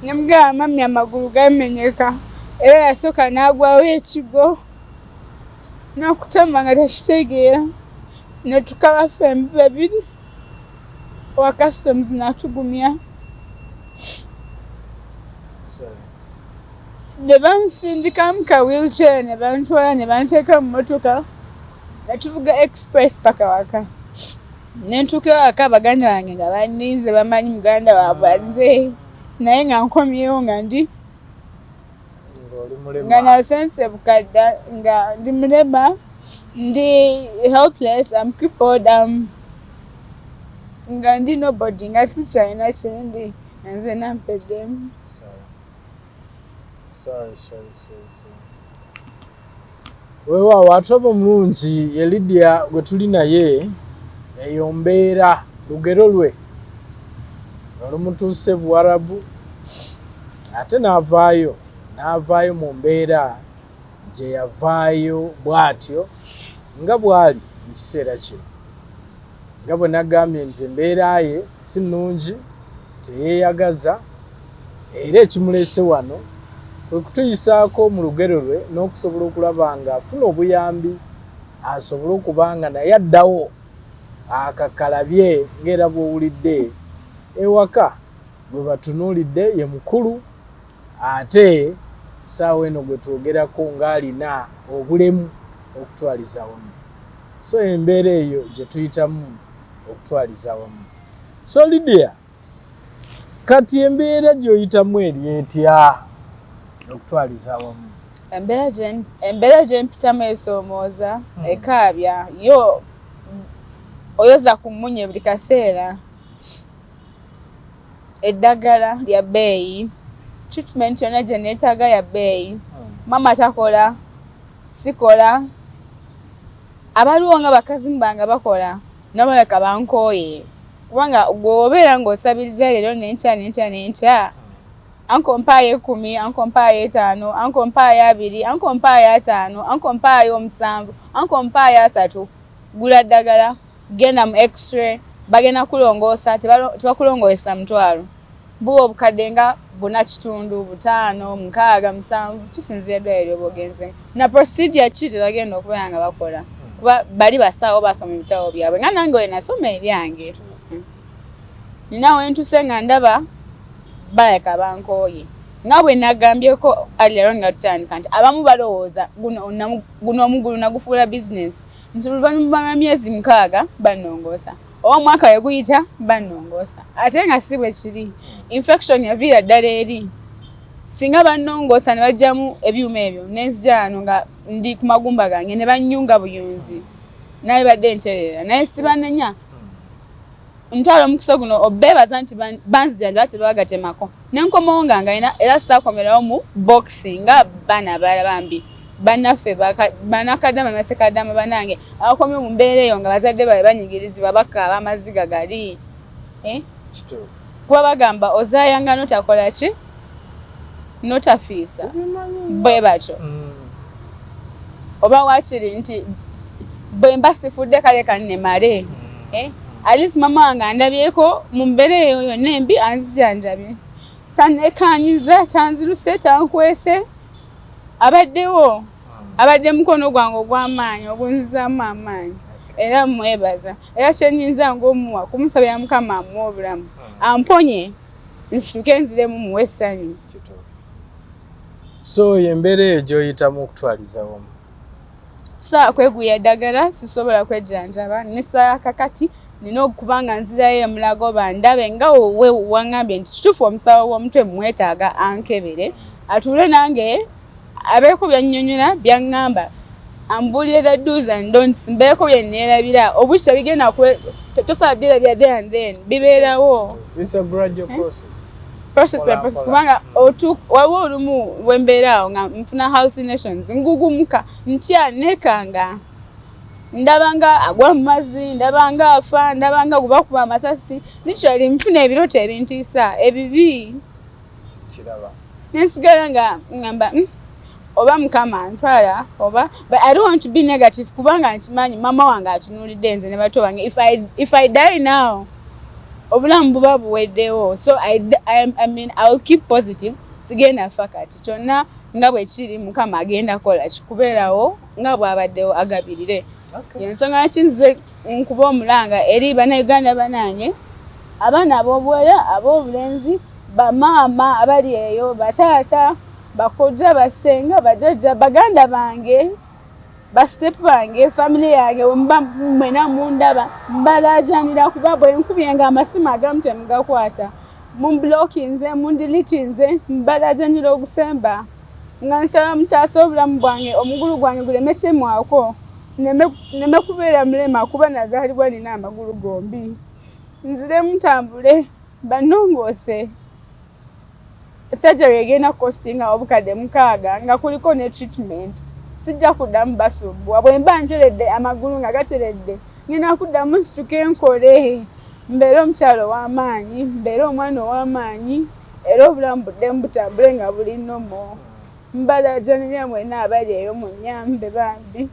namugamba mami amagulu gamenyeka era yasooka n'agwawo ekigo n'okutama nga takitegeera ne tukaba ffembi babiri owa customs n'atugumya ne bansindikamu ka wheelchair ne bantwala ne banteeka mu mmotoka ne tuvuga express paka waka ne ntuuka waka baganda bange nga banniize bamanyi muganda waabwe azze naye nga nkomyewo nga ndi nga nasense bukadda nga ndi mulema ndi helpless I'm crippled nga ndi nobody nga sikyalina kyendi nze nampeddemu Sorry. Weewaawo atuba omulungi ye Lydia gwe tuli naye eyo mbeera lugero lwe olumutuuse Ebuwalabu ate n'avaayo mu mbeera gye yavaayo bw'atyo nga bw'ali mu kiseera kino nga bwe nagambye nti embeera ye si nnungi teyeeyagaza era ekimuleese wano kwe kutuyisaako mu lugero lwe n'okusobola okulaba nga afuna obuyambi asobole okuba nga naye addawo akakalabye ng'era bw'owulidde ewaka bwe batunuulidde ye mukulu ate saawa eno gwe twogerako ng'alina obulemu okutwaliza wamu so embeera eyo gye tuyitamu okutwaliza wamu so Lydia kati embeera gy'oyitamu eri etya okutwaliza wamu embeera gye mpitamu esoomooza ekaabya yo oyoza ku mmunye buli kaseera eddagala lya bbeeyi treatment yonna gye neetaaga ya bbeeyi mama takola sikola abaliwo nga bakazimu bange bakola n'abaleka bankooye kubanga gweobeera ng'osabiriza leero nenkya ankompaayo 10 ankompaayo 5 ankompaayo 2 ankompaayo 5 ankompaayo 7 ankompaayo 3 gula ddagala genda mu x-ray bagenda kulongoosa tebakulongoesa mutwalo buwa obukadde nga 4.5 6 7 kisinzira eddwaliro bw'ogenze na procedure ki tebagenda okubeera nga bakola kuba bali basawo basoma ebitabo byabwe nga nange we nasoma ebyange ninawe ntuse nga ndaba baleka bankooye nga bwe nagambyeko aliro nga tutandika nti abamu balowooza guno omugulu nagufuula bizinesi nti oluvannyuma lwa myezi 6 bannongoosa oba mwaka we guyita bannongoosa ate nga si bwe kiri infection yaviira ddala eri singa bannongoosa ne bajjamu ebyuma ebyo nenzija wano nga ndi ku magumba gange ne bannyunga buyunzi naye badde ntereera naye sibanenya ntwala omukisa guno obeebaza nti banzijanja tebagatemako nenkomawo nga ngayina era saakomerawo mu boxing nga baana abalala bambi bannaffe banakadama masekadama banange abakomye mu mbeera eyo nga bazadde babe banyigirizibwa bakaaba amaziga gali kuba bagamba ozaayanga notakola ki notafiisa bwe batyo oba wakiri nti bwe mba sifudde kale kannemale Alice mama wange andabyeko mu mbeera eyo yonna embi anzijanjabye tanekanyiza tanziruse tankwese abadde mukono gwange ogw'amaanyi ogunzizaamu amaanyi era mwebaza era kyenyinza ng'omuwa kumusabira mukama amuwa obulamu amponye nsituke nziremu muwe essanyu so embeera eyo gy'oyitamu okutwaliza wamu kweguya eddagala sisobola kwejjanjaba nesaa kakati nina okuba nga nzirayo emulago bandabe nga wowe waŋŋambye nti kituufu omusawo w'omutwe mwetaaga ankebere atuule nange abeeko byannyonnyola byaŋŋamba ambuulire the do's and don'ts mbeeko bye neerabira obukya bigenda tosaba birabya there and then bibeerawo process by process kubanga waliwo olumu wembeeraawo nga nfuna hallucinations ngugumuka ntya nekanga ndabanga agwa mu mazzi ndabanga afa ndabanga gubakuba amasasi literally nfuna ebirooto ebintiisa ebibi nensigala nga ngamba oba mukama ntwala oba but I don't want to be negative kubanga nkimanyi mama wange atunuulidde nze ne bato bange if I die now obulamu buba buweddewo so I mean I'll keep positive sigenda fa kati kyonna nga bwe kiri mukama agenda kola kikubeerawo nga bw'abaddewo agabirire yensonga kinze nkuba omulanga eri bannayuganda bananye abaana ab'obuwala ab'obulenzi bamaama abali eyo bataata bakojja basenga bajajja baganda bange bastep bange family yange mwena mundaba mbalajanira kuba bwe nkubye nga amasimu agamu temugakwata mumblokinze mundilitinze mbalajanira ogusemba nga nsaba mutaasa obulamu bwange omugulu gwange gulemetemwako neme kubeera mulema kuba nazaalibwa nina amagulu gombi nziremu ntambule bannongoose surgery egenda costinga obukadde 6 nga kuliko ne treatment sijja kuddamu basubbuwa bwe mba nteredde amagulu nga gateredde ngenda kuddamu nsituke nkole mbeere omukyalo w'amaanyi mbeere omwana ow'amaanyi era obulamu buddemu butambule nga buli nomo mbalajanira mwena abali eyo munnyambe bambi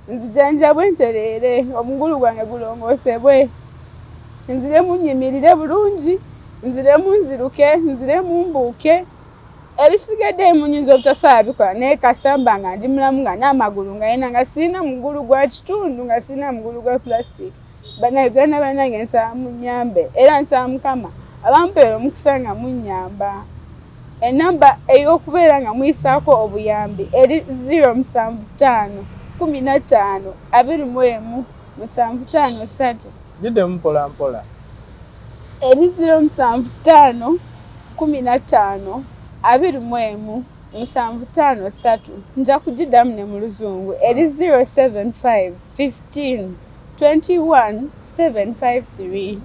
nzijanjabwe ntereere omugulu gwange gulongoosebwe nziremu nnyimirire bulungi nziremu nziruke nziremu mbuuke ebisigadde munyinza obutasaba bikola naye kasamba nga ndi mulamu nga n'amagulu nga yena nga sirina mugulu gwa kitundu nga sirina mugulu gwa plastic bannayuganda bannange nsaba munnyambe era nsaba mukama abampeera omukisa nga munnyamba enamba ey'okubeera nga muyisaako obuyambi eri 075 15 21 753 giddemu mpola mpola eri 075 15 21 753 nja kugiddamu ne mu luzungu eri 075 15 21 753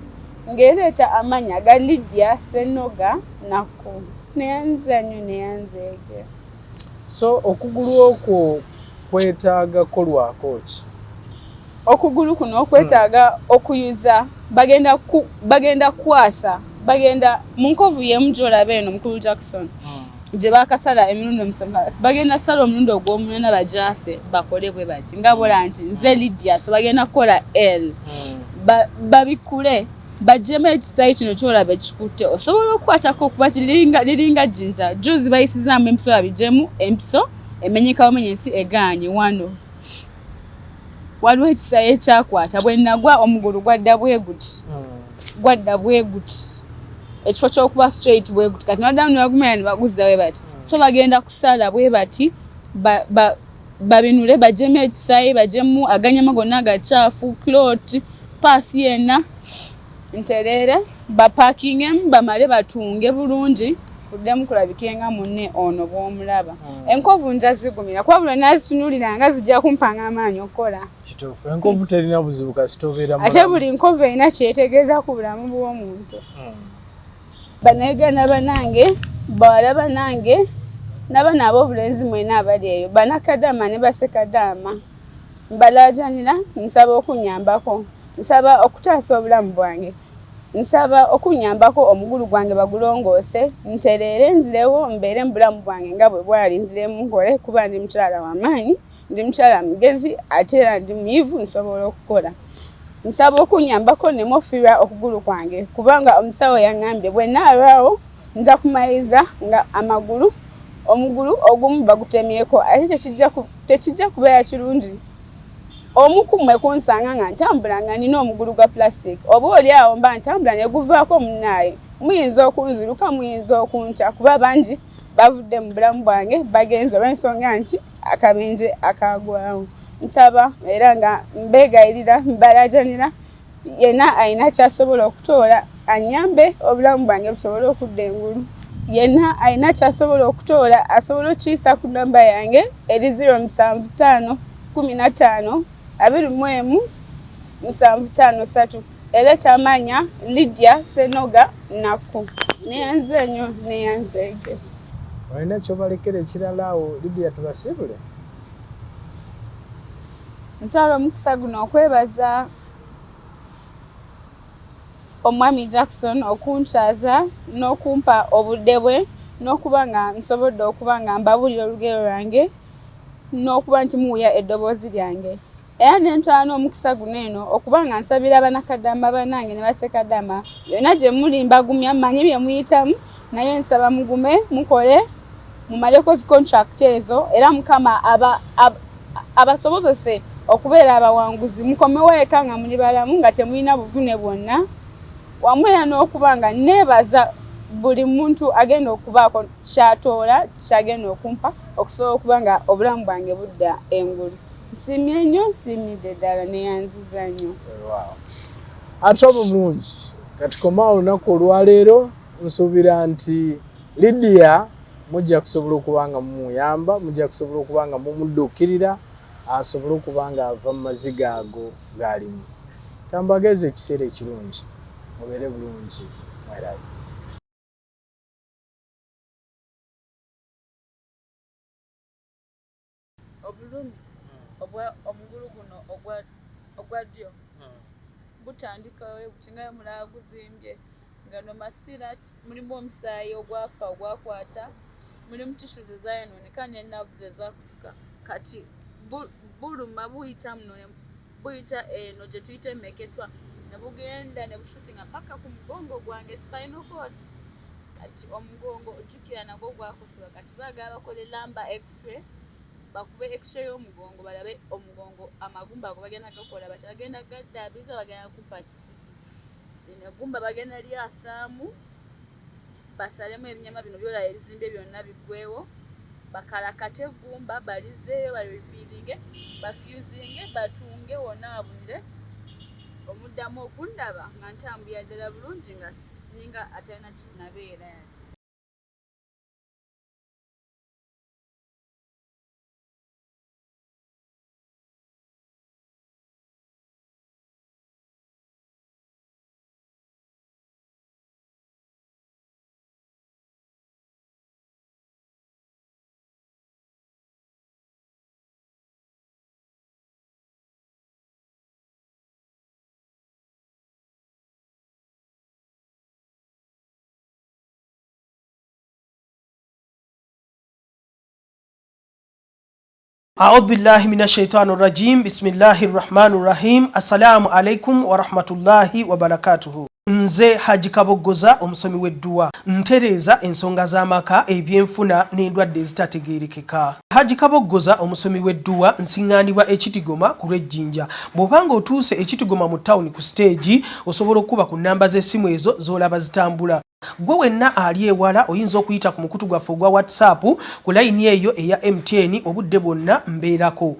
ng'ereeta amannya ga Lydia Ssennoga NAKKU neyanza nnyo neyanzeege. So okugulu okwo kwetaaga kolwako ki? Okugulu kuno kwetaaga okuyuza bagenda kwasa bagenda mu nkovu y'emujolaba eno mukulu Jackson gye bakasala emirundi 7 bagenda sala omulundi ogw'omunana bajaase bakole bwe bati nga bola nti nze Lydia so bagenda kukola L babikule bajjemu ekisayi kino kyolaba ekikutte osobola okukwatako okuba liringa jjinja juzi bayisizaamu empiso babijjemu empiso emenyeka wamenya ensi egaanye wano waliwo ekisayi ekyakwata bwe nagwa omugulu gwadda bwe guti ekifo ky'okuba straight bwe guti kati nabaddamu ne bagumenya ne baguzza bwe bati so bagenda kusala bwe bati babinule bajjemu ekisayi bajjemu aganyama gonna agacaafu clot paasi yenna ntereere bapakingemu bamale batunge bulungi kuddemu kulabikenga munne ono bw'omulaba enkovu njazigumira kuba buli nazitunulira nga zijja kumpanga amaanyi okukola kituufu enkovu terina buzibu kasitobeera ate buli nkovu erina kyetegeeza ku bulamu bw'omuntu bannayuganda banange bawala banange n'abaana ab'obulenzi mwena abali eyo bannakadaama ne basekadaama mbalaajanira nsaba okunyambako nsaba okutaasa obulamu bwange nsaba okunyambako omugulu gwange bagulongoose ntereere nzirewo mbeere mu bulamu bwange nga bwe bwali nziremu nkole kuba ndi mukyala w'amaanyi ndi mukyala mugezi ate era ndi muyivu nsobola okukola nsaba okunyambako ne mofiira okugulu kwange kubanga omusawo yaŋŋambye bwe naalwawo nja kumaliriza nga omugulu ogumu bagutemyeko ate tekijja kubeera kirungi omu ku mmwe kunsanga nga ntambula nga nina omugulu gwa plastic oba oli awo mba ntambula ne guvaako munnaaye muyinza okunziruka muyinza okunkya kuba bangi bavudde mu bulamu bwange bagenze olw'ensonga nti akabenje akagwawo nsaba era nga mbeegayirira mbalaajanira yenna alina kyasobola okutoola anyambe obulamu bwange busobole okudda engulu yenna alina kyasobola okutoola asobola okiyisa ku namba yange eri 075 15 21 753 eleeta amanya Lydia Ssennoga NAKKU neyanze nnyo neyanzeege olina kyobalekera ekirala awo Lydia tubasibule ntwala omukisa guno okwebaza omwami Jackson okunkyaza n'okumpa obudde bwe n'okuba nga nsobodde okuba nga mbabulira olugero lwange n'okuba nti muwuya eddoboozi lyange era ne ntwala n'omukisa guno eno okuba nga nsabira abannakadaama bannange ne basekadaama yonna gye muli mbagumya mmanyi bye muyitamu naye nsaba mugume mukole mumaleko zi contract ezo era Mukama abasobozese okubeera abawanguzi mukomewo eka nga muli balamu nga temulina buvune bwonna wamu era n'okuba nga neebaza buli muntu agenda okubaako kyatoola kyagenda okumpa okusobola okuba nga obulamu bwange budda engulu nsiimye nnyo nsiimidde ddala neyanziza nnyo ate obulungi kati komawo olunaku olwaleero nsuubira nti Lydia mujja kusobola okuba nga mumuyamba mujja kusobola okuba nga mumudduukirira asobole okuba nga ava mu maziga ago g'alimu kambageze ekiseera ekirungi mubeere bulungi mwerabe obulumi omugulu guno ogwa ddyo gutandikawo buti nga mulaba guzimbye nga no masira mulimu omusaayi ogwafa ogwakwata mulimu tissues ezayonooneka n'ennavu ze zakutuka kati buluma buyita eno gye tuyita emeketwa ne bugenda ne bushutinga paka ku mugongo gwange spinal cord kati omugongo ojjukira nagwo gwakosebwa kati baagala bakole lamba x-ray bakube x-ray y'omugongo balabe omugongo amagumba ago bagenda gakola bati bagenda gaddaabiza bagenda kupa kisipi negumba bagenda lyasaamu basalemu ebinyama bino byolaba ebizimbe byonna biggwewo bakalakate eggumba balizeeyo balifiiringe bafusinge batunge wonna abunire omuddamu okundaba nga ntambulira ddala bulungi nga singa atalina kinabeera A'udhu billahi minash shaitani rajim. Bismillahir rahmanir rahim. Assalamu alaikum wa rahmatullahi wa barakatuhu. Nze Haji Kaboggoza omusomi w'edduwa ntereeza ensonga z'amaka ebyenfuna n'endwadde ezitategeerekeka. Haji Kaboggoza omusomi w'edduwa nsiŋŋaanibwa Ekitigoma ku Lwejjinja. Bw'obanga otuuse Ekitigoma mu ttawuni ku siteegi osobola okuba ku nnamba z'essimu ezo z'olaba zitambula. Gwe wenna ali ewala oyinza okuyita ku mukutu gwaffe ogwa WhatsApp ku layini eyo eya MTN obudde bwonna mbeerako.